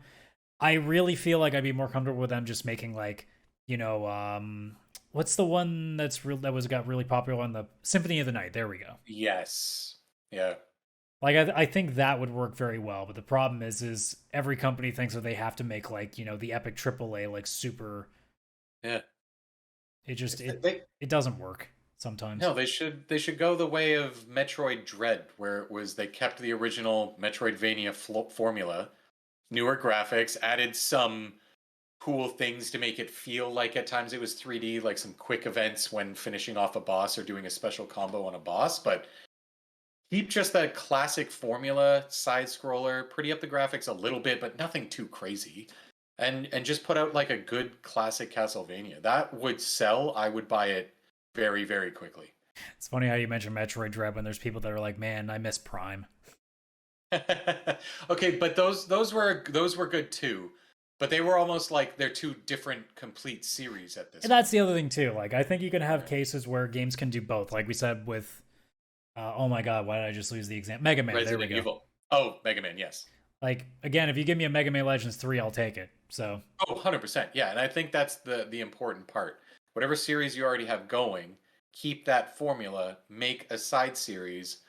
I really feel like I'd be more comfortable with them just making like, what's the one that got really popular on the Symphony of the Night? There we go. Yes. Yeah. Like I think that would work very well, but the problem is every company thinks that they have to make like the epic AAA like super. Yeah. It just They, it doesn't work sometimes. no, they should go the way of Metroid Dread, where it was they kept the original Metroidvania formula, newer graphics, added some cool things to make it feel like at times it was 3D, like some quick events when finishing off a boss or doing a special combo on a boss, but keep just that classic formula side scroller, pretty up the graphics a little bit, but nothing too crazy. And just put out like a good classic Castlevania. That would sell. I would buy it very, very quickly. It's funny how you mention Metroid Dread when there's people that are like, "Man, I miss Prime." Okay, but those were good too. But they were almost like they're two different complete series at this And that's the other thing too. Like I think you can have cases where games can do both. Like we said with oh my god, why did I just lose the example? Mega Man, Resident there we go. Evil. Oh, Mega Man, yes. Like again, if you give me a Mega Man Legends 3, I'll take it. So Oh, 100%. Yeah, and I think that's the important part. Whatever series you already have going, keep that formula, make a side series,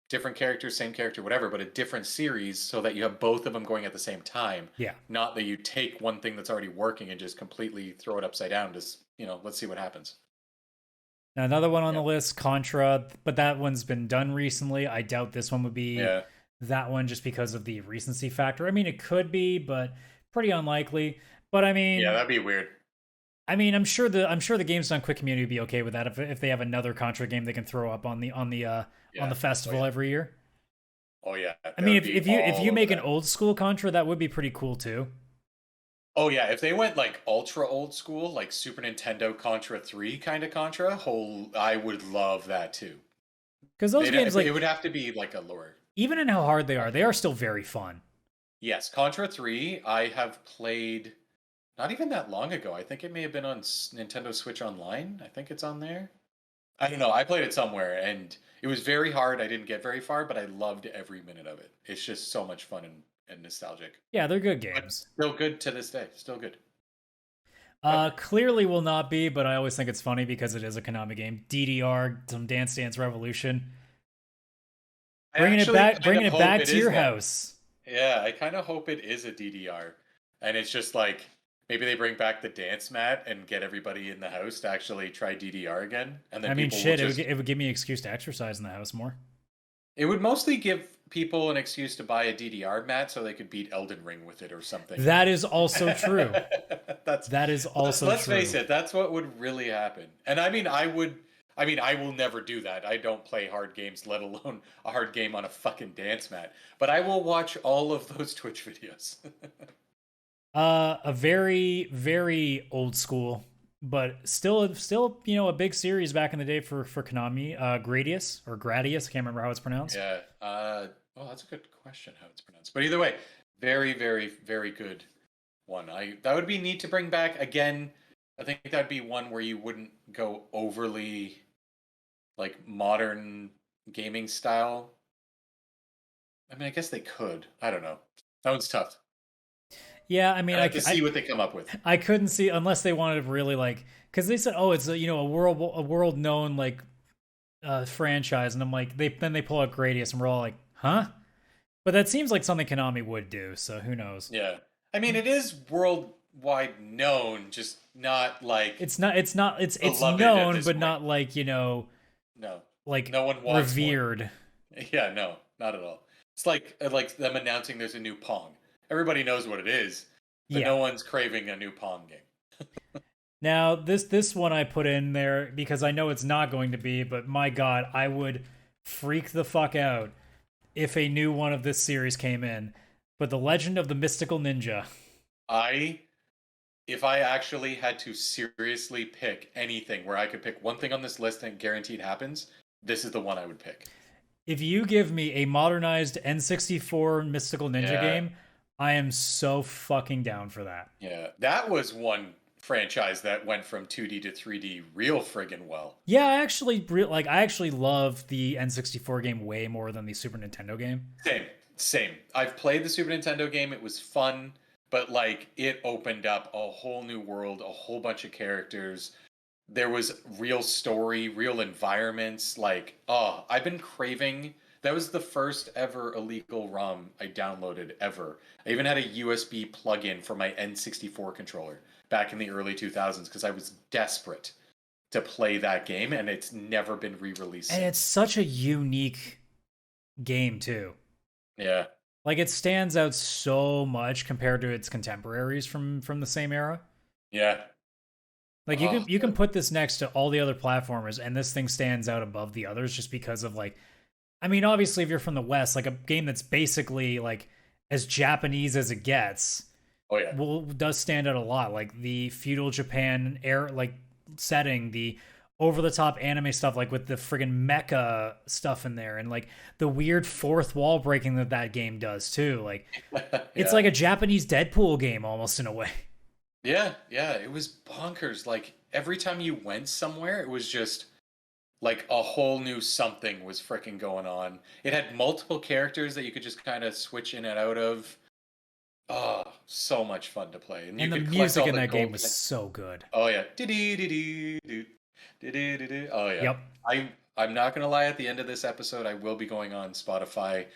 different character, same character, whatever, but a different series so that you have both of them going at the same time. yeah. Not that you take one thing that's already working and just completely throw it upside down. Just, let's see what happens. Now another one on the list, Contra, but that one's been done recently. I doubt this one would be that one just because of the recency factor. I mean, it could be, but pretty unlikely. But I mean, yeah, that'd be weird. I mean, I'm sure the Games Done Quick community would be okay with that if they have another Contra game they can throw up on the festival every year. Oh yeah. I mean, if you make an old school Contra, that would be pretty cool too. Oh yeah, if they went like ultra old school, like Super Nintendo Contra 3 kind of Contra, I would love that too. Because those games, like, it would have to be like a lower. Even in how hard they are still very fun. Yes, Contra 3, I have played not even that long ago. I think it may have been on Nintendo Switch Online. I think it's on there. I don't know. I played it somewhere and it was very hard. I didn't get very far, but I loved every minute of it. It's just so much fun and nostalgic. Yeah, they're good games. But still good to this day. Still good. Clearly will not be, but I always think it's funny because it is a Konami game. DDR, some Dance Dance Revolution. Bringing it back to your house. Yeah, I kind of hope it is a DDR. And it's just like, maybe they bring back the dance mat and get everybody in the house to actually try DDR again. And then it would give me an excuse to exercise in the house more. It would mostly give people an excuse to buy a DDR mat so they could beat Elden Ring with it or something. That is also true. Let's face it, that's what would really happen. And I mean, I will never do that. I don't play hard games, let alone a hard game on a fucking dance mat. But I will watch all of those Twitch videos. A very, very old school, but still, a big series back in the day for Konami. Gradius, I can't remember how it's pronounced. Yeah. That's a good question how it's pronounced. But either way, very, very, very good one. That would be neat to bring back again. I think that'd be one where you wouldn't go overly like modern gaming style. I mean, I guess they could. I don't know. That one's tough. Yeah, I mean, I can see what they come up with. I couldn't see unless they wanted to really like, because they said, "Oh, it's a world known like franchise," and I'm like, they pull out Gradius, and we're all like, "Huh?" But that seems like something Konami would do. So who knows? Yeah, I mean, it is worldwide known, just not like it's known, but not like no, like no one wants revered. One. Yeah, no, not at all. It's like them announcing there's a new Pong. Everybody knows what it is, but no one's craving a new Pong game. Now, this one I put in there because I know it's not going to be, but my God, I would freak the fuck out if a new one of this series came in. But The Legend of the Mystical Ninja. If I actually had to seriously pick anything where I could pick one thing on this list and guaranteed happens, this is the one I would pick. If you give me a modernized N64 Mystical Ninja game, I am so fucking down for that. Yeah, that was one franchise that went from 2D to 3D real friggin' well. Yeah, I actually love the N64 game way more than the Super Nintendo game. Same. I've played the Super Nintendo game. It was fun, but like it opened up a whole new world, a whole bunch of characters. There was real story, real environments. Like, oh, I've been craving. That was the first ever illegal ROM I downloaded ever. I even had a USB plug-in for my N64 controller back in the early 2000s because I was desperate to play that game, and it's never been re-released. And it's such a unique game too. Yeah. Like it stands out so much compared to its contemporaries from the same era. Yeah. Like you can put this next to all the other platformers, and this thing stands out above the others just because of like, I mean, obviously if you're from the West, like a game that's basically like as Japanese as it gets, does stand out a lot. Like the feudal Japan like setting, the over the top anime stuff, like with the friggin' mecha stuff in there, and like the weird fourth wall breaking that game does too. Like it's like a Japanese Deadpool game almost in a way. Yeah, it was bonkers. Like every time you went somewhere, it was just like a whole new something was freaking going on. It had multiple characters that you could just kind of switch in and out of. Oh, so much fun to play. And the music in that game was so good. Oh yeah. Oh yeah. Yep. I'm not gonna lie, at the end of this episode, I will be going on Spotify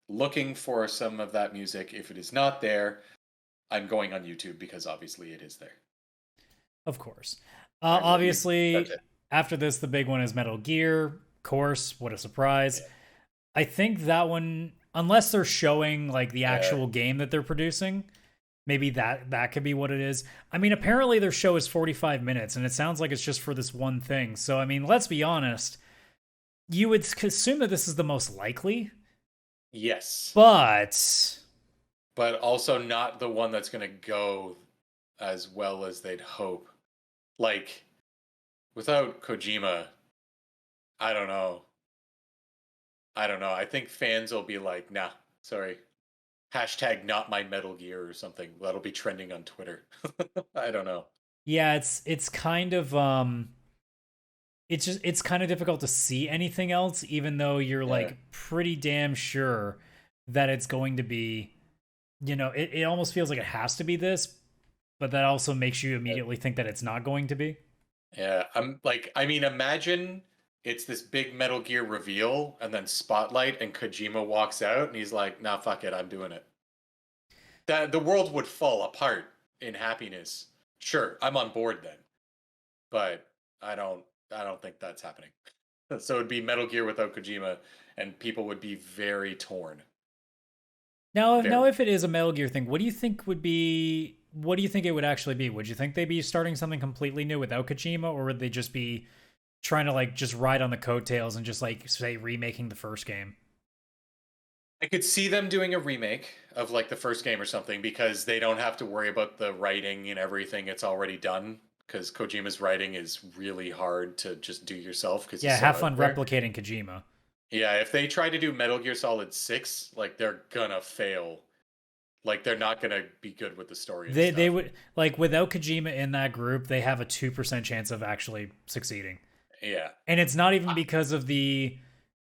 looking for some of that music. If it is not there, I'm going on YouTube because obviously it is there. Of course. Obviously, after this, the big one is Metal Gear. Of course, what a surprise. Yeah. I think that one, unless they're showing like the actual game that they're producing, maybe that could be what it is. I mean, apparently their show is 45 minutes, and it sounds like it's just for this one thing. So, I mean, let's be honest. You would assume that this is the most likely. Yes. But also not the one that's going to go as well as they'd hope. Like, without Kojima, I don't know. I think fans will be like, nah, sorry. Hashtag not my Metal Gear or something. That'll be trending on Twitter. I don't know. Yeah, it's kind of it's kind of difficult to see anything else, even though you're like pretty damn sure that it's going to be, you know, it almost feels like it has to be this, but that also makes you immediately think that it's not going to be. Yeah, imagine it's this big Metal Gear reveal and then spotlight and Kojima walks out and he's like, nah, fuck it, I'm doing it. The world would fall apart in happiness. Sure, I'm on board then. But I don't think that's happening. So it'd be Metal Gear without Kojima and people would be very torn. Now if it is a Metal Gear thing, what do you think it would actually be? Would you think they'd be starting something completely new without Kojima, or would they just be trying to like just ride on the coattails and just like say remaking the first game? I could see them doing a remake of like the first game or something because they don't have to worry about the writing and everything. It's already done because Kojima's writing is really hard to just do yourself. Because have fun replicating Kojima. Yeah, if they try to do Metal Gear Solid 6, like they're gonna fail. Like they're not gonna be good with the story. They would like without Kojima in that group, they have a 2% chance of actually succeeding. Yeah. And it's not even because of it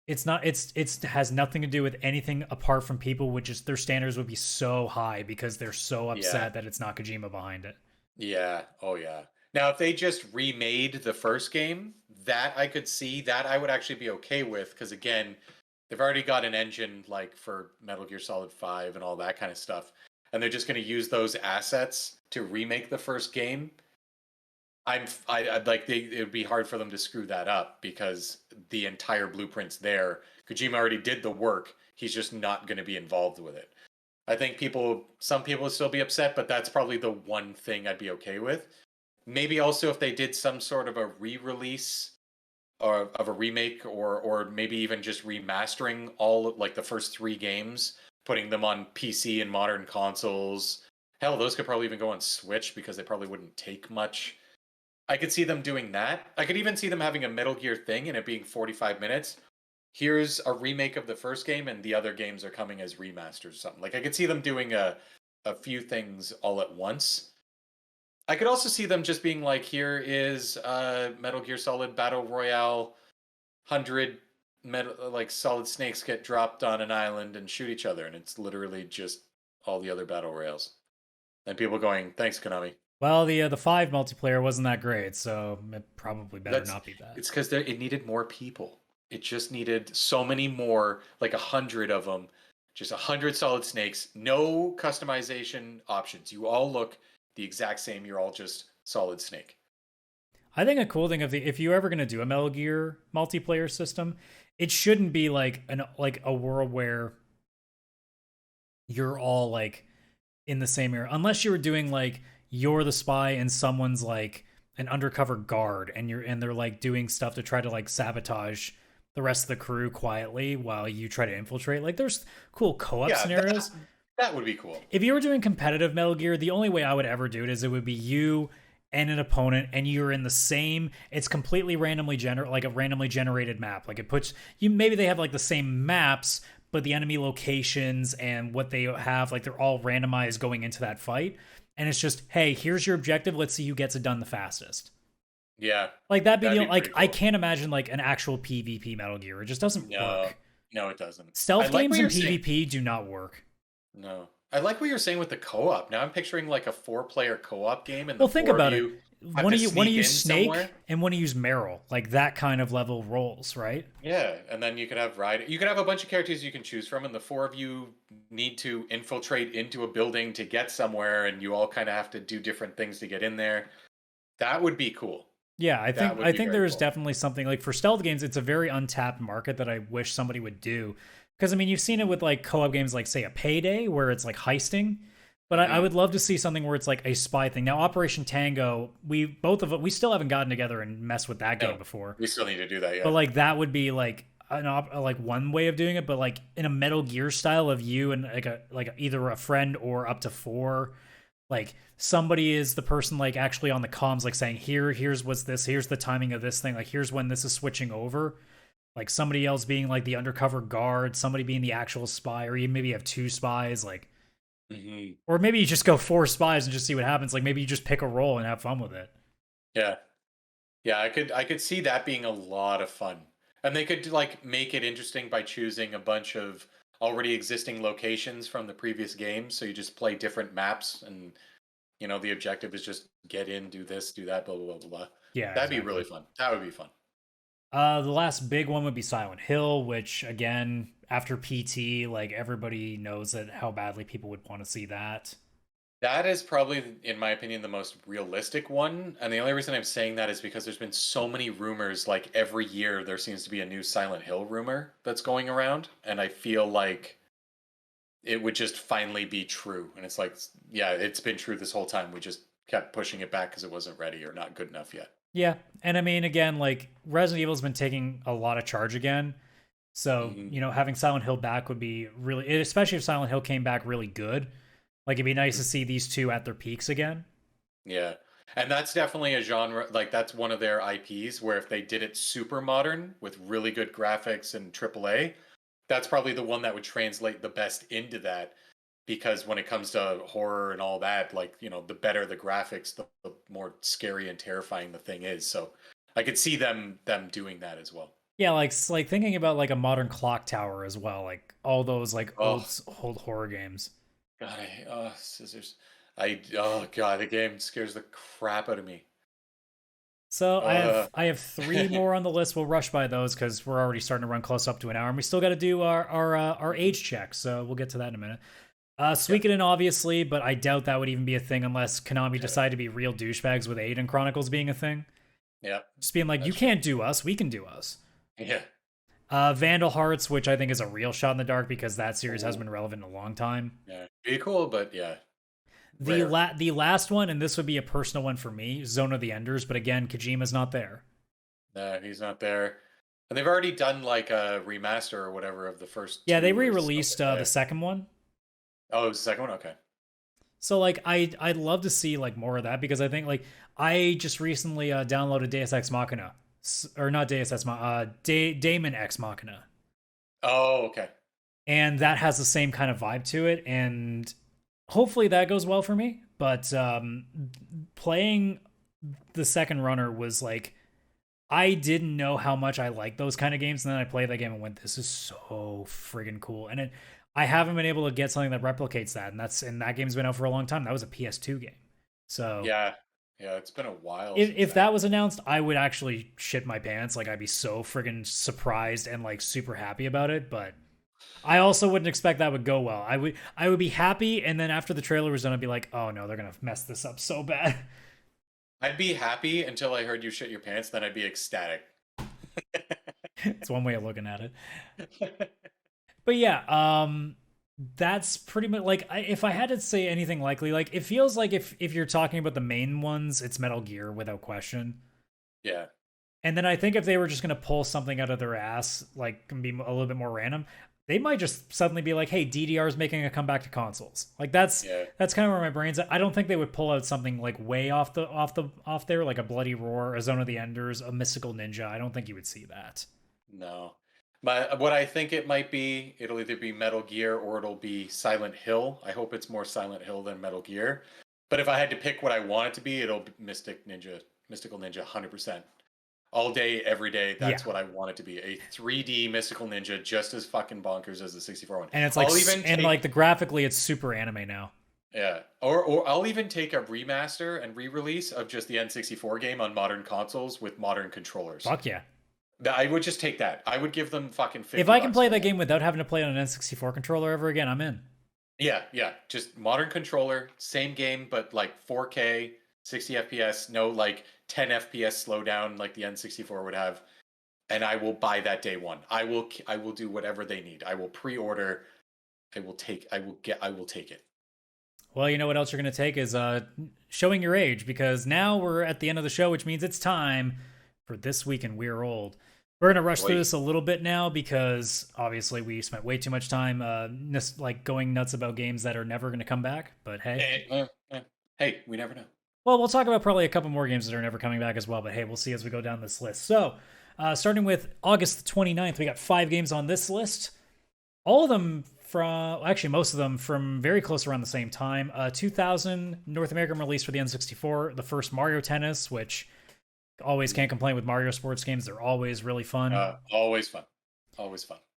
has nothing to do with anything apart from people would just their standards would be so high because they're so upset that it's not Kojima behind it. Yeah. Oh yeah. Now if they just remade the first game, that I could see, that I would actually be okay with, because again, they've already got an engine like for Metal Gear Solid 5 and all that kind of stuff. And they're just going to use those assets to remake the first game. I'd like it would be hard for them to screw that up because the entire blueprint's there. Kojima already did the work. He's just not going to be involved with it. I think some people would still be upset, but that's probably the one thing I'd be okay with. Maybe also if they did some sort of a re-release or of a remake or maybe even just remastering all like the first 3 games, putting them on PC and modern consoles. Hell, those could probably even go on Switch because they probably wouldn't take much. I could see them doing that. I could even see them having a Metal Gear thing and it being 45 minutes. Here's a remake of the first game, and the other games are coming as remasters or something. Like I could see them doing a few things all at once. I could also see them just being like, here is Metal Gear Solid Battle Royale, 100 metal like solid snakes get dropped on an island and shoot each other, and it's literally just all the other battle royales. And people going, thanks, Konami. Well, the 5 multiplayer wasn't that great, so it probably better not be that. It's because it needed more people. It just needed so many more, like 100 of them, just 100 solid snakes, no customization options. You all look the exact same. You're all just solid snake. I think a cool thing if you're ever gonna do a Metal Gear multiplayer system, it shouldn't be like a world where you're all like in the same area, unless you were doing like you're the spy and someone's like an undercover guard, and they're like doing stuff to try to like sabotage the rest of the crew quietly while you try to infiltrate. Like there's cool co-op scenarios. That would be cool. If you were doing competitive Metal Gear, the only way I would ever do it is it would be you and an opponent, and you're in the same. It's completely randomly like a randomly generated map. Like it puts you. Maybe they have like the same maps, but the enemy locations and what they have, like they're all randomized going into that fight. And it's just, hey, here's your objective. Let's see who gets it done the fastest. Yeah, like that'd be like cool. I can't imagine like an actual PvP Metal Gear. It just doesn't work. No, it doesn't. Stealth games and PvP do not work. No, I like what you're saying with the co-op. Now I'm picturing like a 4-player co-op game, and well, think about it. One of you Snake somewhere. And one of you Meryl, like that kind of level roles, right? Yeah, and then you could have Ryder. You could have a bunch of characters you can choose from, and the 4 of you need to infiltrate into a building to get somewhere, and you all kind of have to do different things to get in there. That would be cool. Yeah, I think there's definitely something like for stealth games. It's a very untapped market that I wish somebody would do. Because I mean, you've seen it with like co-op games, like say a Payday, where it's like heisting. But I would love to see something where it's like a spy thing. Now, Operation Tango, we still haven't gotten together and messed with that game before. We still need to do that, yeah. But like that would be like like one way of doing it. But like in a Metal Gear style of you and like either a friend or up to 4, like somebody is the person like actually on the comms, like saying here's what's this, here's the timing of this thing, like here's when this is switching over. Like somebody else being like the undercover guard, somebody being the actual spy, or you maybe have 2 spies, like. Mm-hmm. Or maybe you just go 4 spies and just see what happens. Like maybe you just pick a role and have fun with it. Yeah, I could see that being a lot of fun, and they could like make it interesting by choosing a bunch of already existing locations from the previous game. So you just play different maps, and the objective is just get in, do this, do that, blah blah blah blah blah. Yeah, that'd be really fun. That would be fun. The last big one would be Silent Hill, which again, after PT, like everybody knows that how badly people would want to see that. That is probably, in my opinion, the most realistic one. And the only reason I'm saying that is because there's been so many rumors. Like every year, there seems to be a new Silent Hill rumor that's going around. And I feel like it would just finally be true. And it's like, yeah, it's been true this whole time. We just kept pushing it back because it wasn't ready or not good enough yet. Yeah. And I mean, again, like Resident Evil's been taking a lot of charge again. So, having Silent Hill back would be really, especially if Silent Hill came back really good. Like, it'd be nice to see these two at their peaks again. Yeah. And that's definitely a genre, like, that's one of their IPs where if they did it super modern with really good graphics and AAA, that's probably the one that would translate the best into that. Because when it comes to horror and all that, like, the better the graphics, the more scary and terrifying the thing is. So I could see them doing that as well. Yeah, like thinking about like a modern Clock Tower as well, like all those like old horror games. God, scissors. God, the game scares the crap out of me. So I have 3 more on the list. We'll rush by those because we're already starting to run close up to an hour, and we still got to do our age check. So we'll get to that in a minute. Suikoden, obviously, but I doubt that would even be a thing unless Konami decided to be real douchebags with Aiden Chronicles being a thing. Yeah. Just being like, you can't do us, we can do us. Yeah. Vandal Hearts, which I think is a real shot in the dark because that series has been relevant in a long time. Yeah. Be cool, but yeah. The last one, and this would be a personal one for me, Zone of the Enders, but again, Kojima's not there. No, he's not there. And they've already done like a remaster or whatever of the first. Yeah, they re-released the second one. Oh, it was the second one? Okay. So like I'd love to see like more of that, because I think like I just recently downloaded Deus Ex Machina, or not Deus Ex Machina, Daemon Ex Machina, Oh, okay. and that has the same kind of vibe to it, and hopefully that goes well for me. But playing the second runner was like, I didn't know how much I like those kind of games, and then I played that game and went, "This is so friggin' cool." And I haven't been able to get something that replicates that, and that game's been out for a long time. That was a PS2 game, so Yeah, yeah, it's been a while. if that was announced, I would actually shit my pants. Like I'd be so friggin' surprised and like super happy about it. But I also wouldn't expect that would go well. I would be happy, and then after the trailer was done, I'd be like, "Oh no, they're gonna mess this up so bad." I'd be happy until I heard you shit your pants, then I'd be ecstatic. It's one way of looking at it. But yeah, that's pretty much like, if I had to say anything likely, like it feels like if you're talking about the main ones, it's Metal Gear without question. Yeah. And then I think if they were just gonna pull something out of their ass, like can be a little bit more random, they might just suddenly be like, "Hey, DDR is making a comeback to consoles." Like that's kind of where my brain's at. I don't think they would pull out something like way off there, like a Bloody Roar, a Zone of the Enders, a Mystical Ninja. I don't think you would see that. No. But what I think it might be, it'll either be Metal Gear or it'll be Silent Hill. I hope it's more Silent Hill than Metal Gear. But if I had to pick what I want it to be, it'll be Mystical Ninja 100%. All day, every day, that's what I want it to be. A 3D Mystical Ninja just as fucking bonkers as the 64 one. And it's like, like the graphically, it's super anime now. Yeah. Or I'll even take a remaster and re-release of just the N64 game on modern consoles with modern controllers. Fuck yeah. I would just take that. I would give them fucking 50 If I can play that game without having to play on an N64 controller ever again, I'm in. Yeah. Just modern controller, same game, but like 4K, 60 FPS, no like 10 FPS slowdown like the N64 would have. And I will buy that day one. I will do whatever they need. I will pre-order. I will take it. Well, you know what else you're going to take is showing your age, because now we're at the end of the show, which means it's time for This Week in We're Old. We're going to rush through this a little bit now, because obviously we spent way too much time like going nuts about games that are never going to come back. But hey. Hey, we never know. Well, we'll talk about probably a couple more games that are never coming back as well. But hey, we'll see as we go down this list. So starting with August the 29th, we got 5 games on this list. All of them most of them from very close around the same time. 2000 North American release for the N64, the first Mario Tennis, which always can't complain with Mario sports games. They're always really fun. Always fun.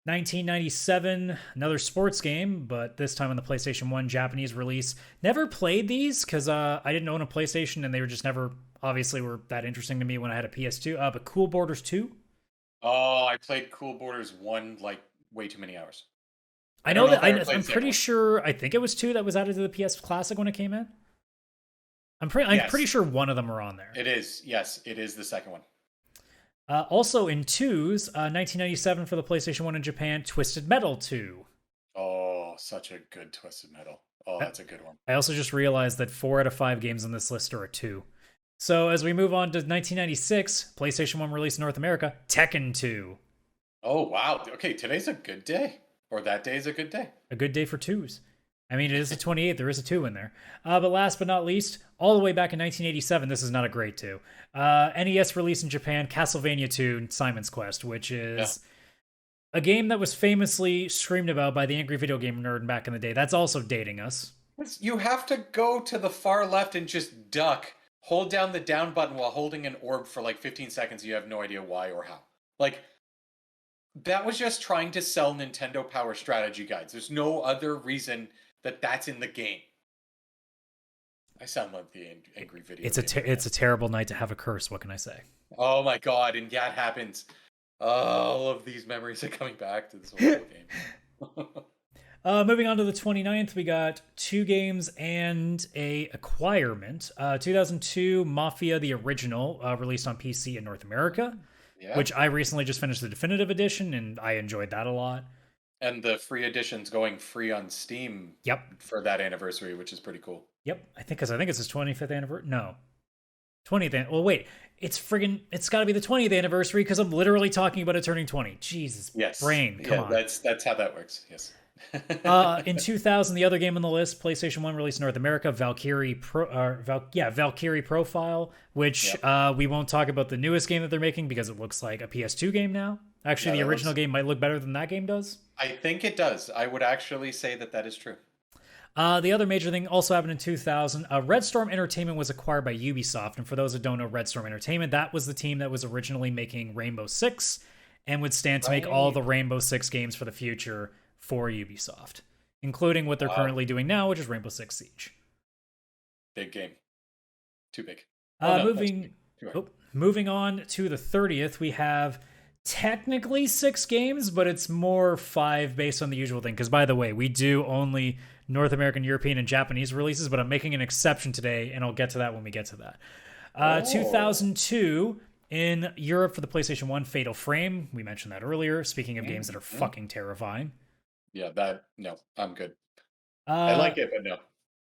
1997, another sports game, but this time on the PlayStation 1 Japanese release. Never played these because I didn't own a PlayStation, and they were just never, obviously, were that interesting to me when I had a PS2. But Cool Borders 2? Oh, I played Cool Borders 1 like way too many hours. I know that I'm pretty sure. I think it was 2 that was added to the PS Classic when it came in. I'm pretty sure one of them are on there. It is. Yes, it is the second one. Also in 2s, 1997 for the PlayStation 1 in Japan, Twisted Metal 2. Oh, such a good Twisted Metal. Oh, that's a good one. I also just realized that 4 out of 5 games on this list are a 2. So as we move on to 1996, PlayStation 1 release in North America, Tekken 2. Oh, wow. Okay, today's a good day. Or that day is a good day. A good day for 2s. I mean, it is the 28th. There is a 2 in there. But last but not least, all the way back in 1987, this is not a great 2. NES release in Japan, Castlevania 2, Simon's Quest, which is a game that was famously screamed about by the angry video game nerd back in the day. That's also dating us. You have to go to the far left and just duck. Hold down the down button while holding an orb for like 15 seconds. You have no idea why or how. Like, that was just trying to sell Nintendo Power Strategy guides. There's no other reason that that's in the game. I sound like the angry video. It's a terrible night to have a curse. What can I say? Oh my god! And yeah, it happens. All of these memories are coming back to this whole game. Moving on to the 29th, we got 2 games and a acquirement. 2002 Mafia the Original, released on PC in North America, which I recently just finished the definitive edition, and I enjoyed that a lot. And the free edition's going free on Steam. For that anniversary, which is pretty cool. I think it's his 25th anniversary. No, 20th. Well, wait, it's got to be the 20th anniversary because I'm literally talking about it turning 20. Jesus, brain, come on. That's how that works. Yes. In 2000, the other game on the list, PlayStation 1 released in North America, Valkyrie Profile, which we won't talk about the newest game that they're making because it looks like a PS2 game now. Actually, the original game might look better than that game does. I think it does. I would actually say that is true. The other major thing also happened in 2000. Red Storm Entertainment was acquired by Ubisoft. And for those that don't know Red Storm Entertainment, that was the team that was originally making Rainbow Six and would stand to make all the Rainbow Six games for the future for Ubisoft, including what they're currently doing now, which is Rainbow Six Siege. Big game. Too big. Moving on to the 30th, we have technically 6 games, but it's more 5 based on the usual thing. Because, by the way, we do only North American, European, and Japanese releases, but I'm making an exception today, and I'll get to that when we get to that. 2002, in Europe for the PlayStation 1, Fatal Frame. We mentioned that earlier. Speaking of games that are fucking terrifying. Yeah, no, I'm good. I like it, but no.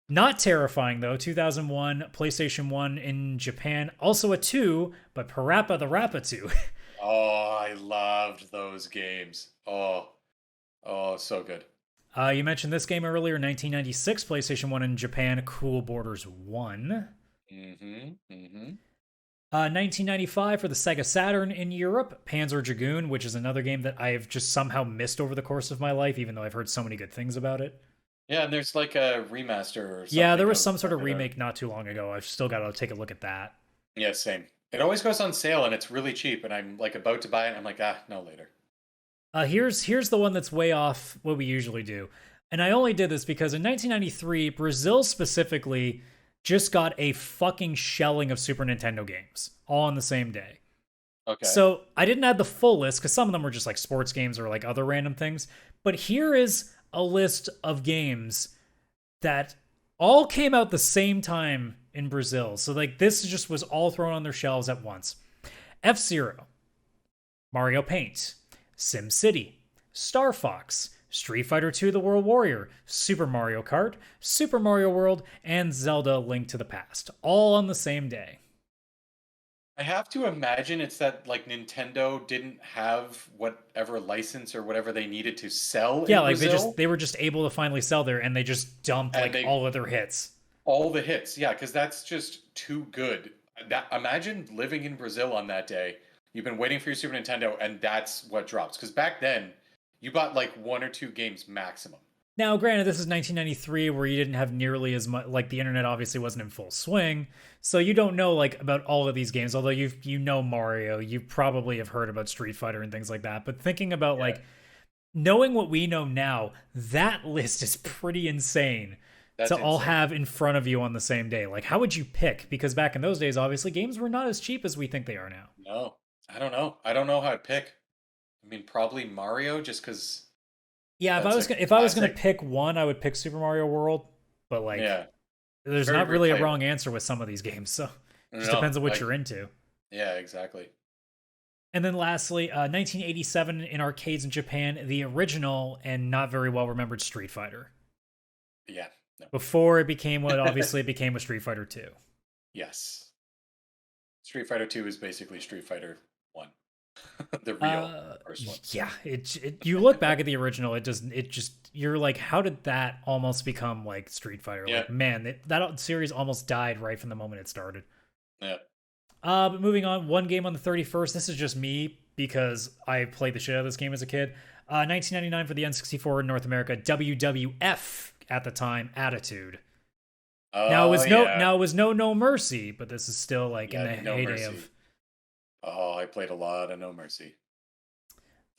Not terrifying, though. 2001, PlayStation 1 in Japan. Also a 2, but Parappa the Rappa 2. Oh, I loved those games. Oh, so good. You mentioned this game earlier, 1996, PlayStation 1 in Japan, Cool Borders 1. 1995 for the Sega Saturn in Europe, Panzer Dragoon, which is another game that I have just somehow missed over the course of my life, even though I've heard so many good things about it. Yeah, and there's like a remaster or something. Yeah, there was some sort of remake not too long ago. I've still got to take a look at that. Yeah, same. It always goes on sale and it's really cheap, and I'm like about to buy it, and I'm like, no, later. Here's the one that's way off what we usually do. And I only did this because in 1993, Brazil specifically just got a fucking shelling of Super Nintendo games all on the same day. Okay. So I didn't add the full list because some of them were just like sports games or like other random things. But here is a list of games that all came out the same time in Brazil. So like this just was all thrown on their shelves at once. F-Zero, Mario Paint, SimCity, Star Fox, Street Fighter II The World Warrior, Super Mario Kart, Super Mario World, and Zelda Link to the Past, all on the same day. I have to imagine it's that like Nintendo didn't have whatever license or whatever they needed to sell. Yeah, like they were just able to finally sell there, and they just dumped all of their hits. All the hits, yeah, because that's just too good. Imagine living in Brazil on that day. You've been waiting for your Super Nintendo, and that's what drops. Because back then, you bought like 1 or 2 games maximum. Now, granted, this is 1993, where you didn't have nearly as much, like the internet obviously wasn't in full swing, so you don't know like about all of these games. Although you know Mario, you probably have heard about Street Fighter and things like that. But thinking about like knowing what we know now, that list is pretty insane. That's all have in front of you on the same day. Like, how would you pick? Because back in those days, obviously, games were not as cheap as we think they are now. No, I don't know. I don't know how to pick. I mean, probably Mario, just because. Yeah, if I was gonna pick one, I would pick Super Mario World. But like, there's not really a wrong answer with some of these games, so it just depends on what you're into. Yeah, exactly. And then lastly, 1987 in arcades in Japan, the original and not very well remembered Street Fighter. Yeah. No. Before it became what obviously it became with Street Fighter 2. Yes. Street Fighter 2 is basically Street Fighter 1. The real first one. Yeah, you look back at the original, you're like, how did that almost become like Street Fighter? Yeah. Like, man, that series almost died right from the moment it started. Yeah. But moving on, one game on the 31st. This is just me because I played the shit out of this game as a kid. 1999 for the N64 in North America. WWF at the time, Attitude. Now it was No Mercy, but this is still like in the heyday of. Oh, I played a lot of No Mercy.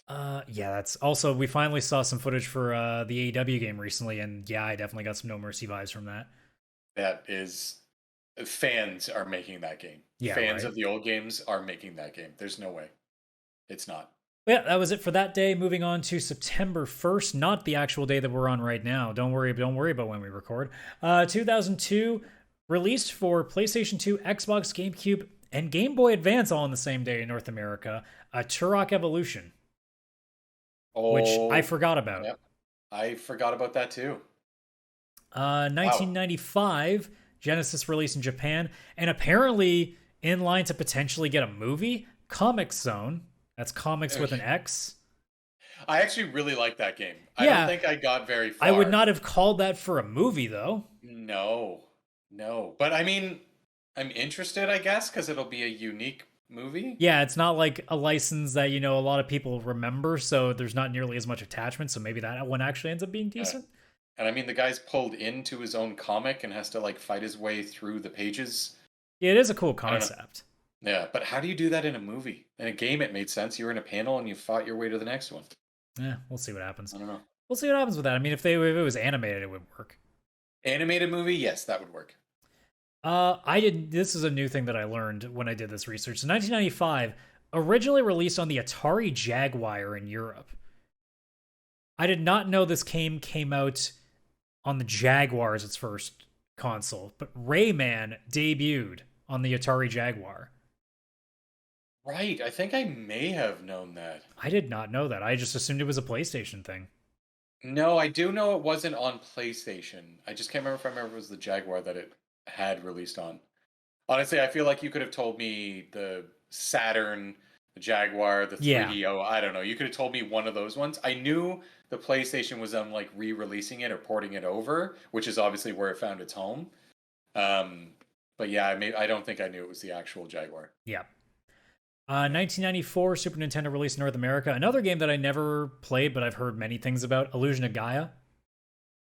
That's also, we finally saw some footage for the AEW game recently, and yeah, I definitely got some No Mercy vibes from that. That is, fans are making that game. Yeah, fans of the old games are making that game. There's no way. It's not. Yeah, that was it for that day. Moving on to September 1st, not the actual day that we're on right now. Don't worry about when we record. 2002, released for PlayStation 2, Xbox, GameCube, and Game Boy Advance all on the same day in North America. Turok Evolution, which I forgot about. Yep. I forgot about that too. 1995, Genesis released in Japan, and apparently in line to potentially get a movie, Comic Zone. That's comics with an X. I actually really like that game. I don't Yeah, think I got very I would far. not have called that for a movie though. No, no. But I mean, I'm interested, I guess, because it'll be a unique movie. Yeah, it's not like a license that, a lot of people remember, so there's not nearly as much attachment, so maybe that one actually ends up being Yeah. decent. And I mean, the guy's pulled into his own comic and has to like fight his way through the pages. Yeah, it is a cool I don't know. concept. Yeah, but how do you do that in a movie? In a game, it made sense. You were in a panel and you fought your way to the next one. Yeah, we'll see what happens. I don't know. We'll see what happens with that. I mean, if it was animated, it would work. Animated movie, yes, that would work. I did. This is a new thing that I learned when I did this research. In 1995, originally released on the Atari Jaguar in Europe. I did not know this came out on the Jaguar as its first console, but Rayman debuted on the Atari Jaguar. Right, I think I may have known that. I did not know that. I just assumed it was a PlayStation thing. No, I do know it wasn't on PlayStation. I just can't remember if it was the Jaguar that it had released on. Honestly, I feel like you could have told me the Saturn, the Jaguar, the 3DO. I don't know. You could have told me one of those ones. I knew the PlayStation was like re-releasing it or porting it over, which is obviously where it found its home. But yeah, I don't think I knew it was the actual Jaguar. Yeah. 1994, Super Nintendo released in North America. Another game that I never played, but I've heard many things about, Illusion of Gaia.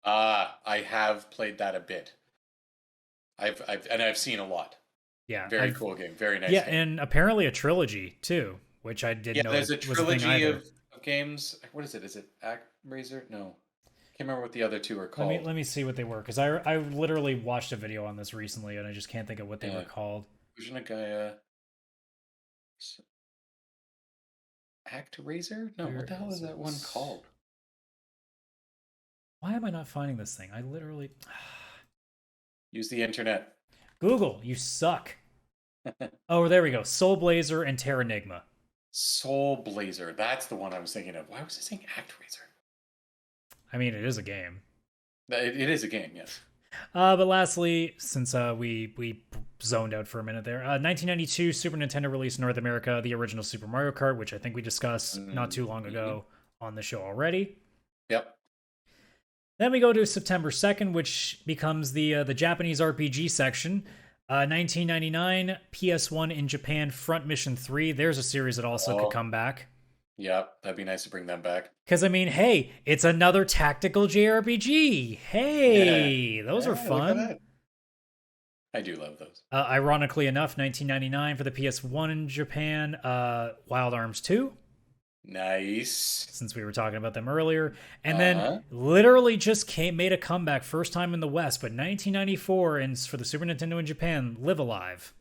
I have played that a bit. I've seen a lot. Yeah, very cool game, very nice. Yeah, game. And apparently a trilogy too, which I didn't know. Yeah, there's a trilogy of games. What is it? Is it ActRaiser? No, can't remember what the other two are called. Let me see what they were, because I literally watched a video on this recently, and I just can't think of what they were called. Illusion of Gaia. ActRaiser? No, what the hell is that one called? Why am I not finding this thing? I literally use the internet. Google, you suck. Oh, there we go. Soul Blazer and Terranigma. Soul Blazer. That's the one I was thinking of. Why was I saying ActRaiser? I mean, it is a game. It is a game, yes. But lastly, since we zoned out for a minute there, 1992 Super Nintendo released in North America the original Super Mario Kart, which I think we discussed not too long ago on the show already. Yep. Then we go to September 2nd, which becomes the Japanese RPG section. 1999 PS1 in Japan Front Mission 3. There's a series that also could come back. Yep, that'd be nice to bring them back. Because, I mean, hey, it's another tactical JRPG. Hey, those are fun. I do love those. Ironically enough, 1999 for the PS1 in Japan, Wild Arms 2. Nice. Since we were talking about them earlier. And then literally just made a comeback, first time in the West, but 1994 and for the Super Nintendo in Japan, Live Alive.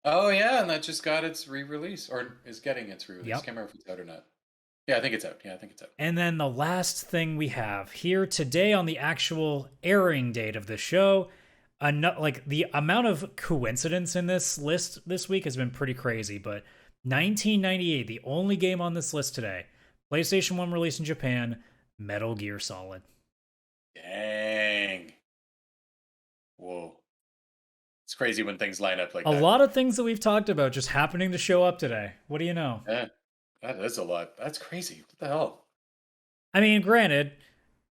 Oh, yeah, and that just got its re-release, or is getting its re-release. Yep. I can't remember if it's out or not. Yeah, I think it's out. And then the last thing we have here today on the actual airing date of the show, like the amount of coincidence in this list this week has been pretty crazy, but 1998, the only game on this list today, PlayStation 1 released in Japan, Metal Gear Solid. Dang. Whoa. It's crazy when things line up like that. A lot of things that we've talked about just happening to show up today. What do you know? Yeah, that is a lot. That's crazy. What the hell? I mean, granted,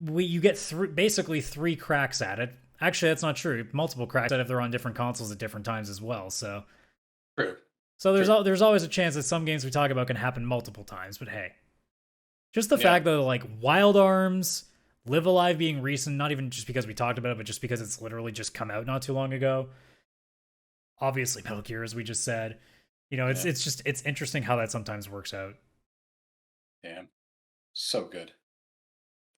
you get basically three cracks at it. Actually, that's not true. Multiple cracks at it if they're on different consoles at different times as well. So true. So there's always a chance that some games we talk about can happen multiple times. But hey, just the fact that like Wild Arms, Live Alive being recent, not even just because we talked about it, but just because it's literally just come out not too long ago. Obviously, Metal Gear, as we just said, it's interesting how that sometimes works out. Damn, so good.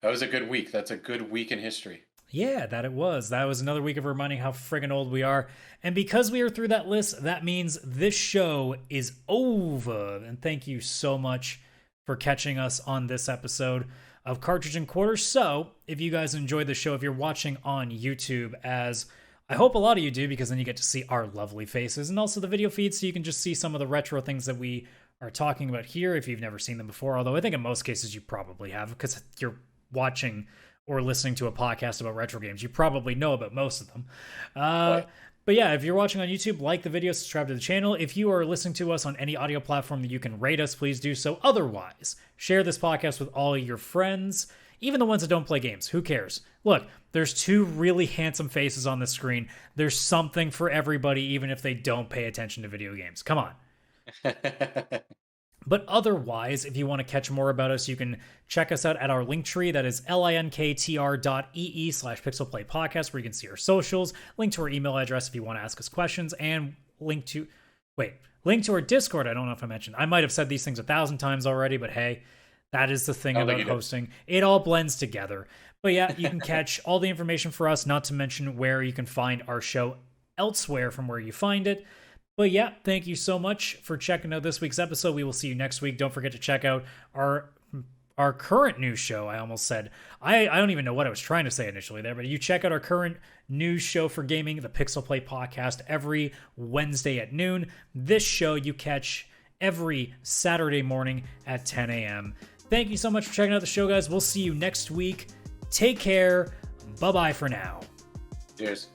That was a good week. That's a good week in history. Yeah, that was another week of reminding how friggin' old we are. And because we are through that list, that means this show is over. And thank you so much for catching us on this episode of Cartridge Quarters. So, if you guys enjoyed the show, if you're watching on YouTube, as I hope a lot of you do, because then you get to see our lovely faces and also the video feed, so you can just see some of the retro things that we are talking about here if you've never seen them before. Although I think in most cases you probably have, because you're watching or listening to a podcast about retro games. You probably know about most of them. But yeah, if you're watching on YouTube, like the video, subscribe to the channel. If you are listening to us on any audio platform that you can rate us, please do so. Otherwise, share this podcast with all your friends, even the ones that don't play games. Who cares? Look, there's two really handsome faces on the screen. There's something for everybody, even if they don't pay attention to video games. Come on. But otherwise, if you want to catch more about us, you can check us out at our link tree. That is linktr.ee/pixelplaypodcast, where you can see our socials, link to our email address if you want to ask us questions, and link to our Discord. I don't know if I mentioned. I might have said these things 1,000 times already, but hey, that is the thing about hosting. It all blends together. But yeah, you can catch all the information for us, not to mention where you can find our show elsewhere from where you find it. But yeah, thank you so much for checking out this week's episode. We will see you next week. Don't forget to check out our current news show. I almost said, I don't even know what I was trying to say initially there, but you check out our current news show for gaming, the Pixel Play Podcast, every Wednesday at noon. This show you catch every Saturday morning at 10 a.m. Thank you so much for checking out the show, guys. We'll see you next week. Take care. Bye-bye for now. Cheers.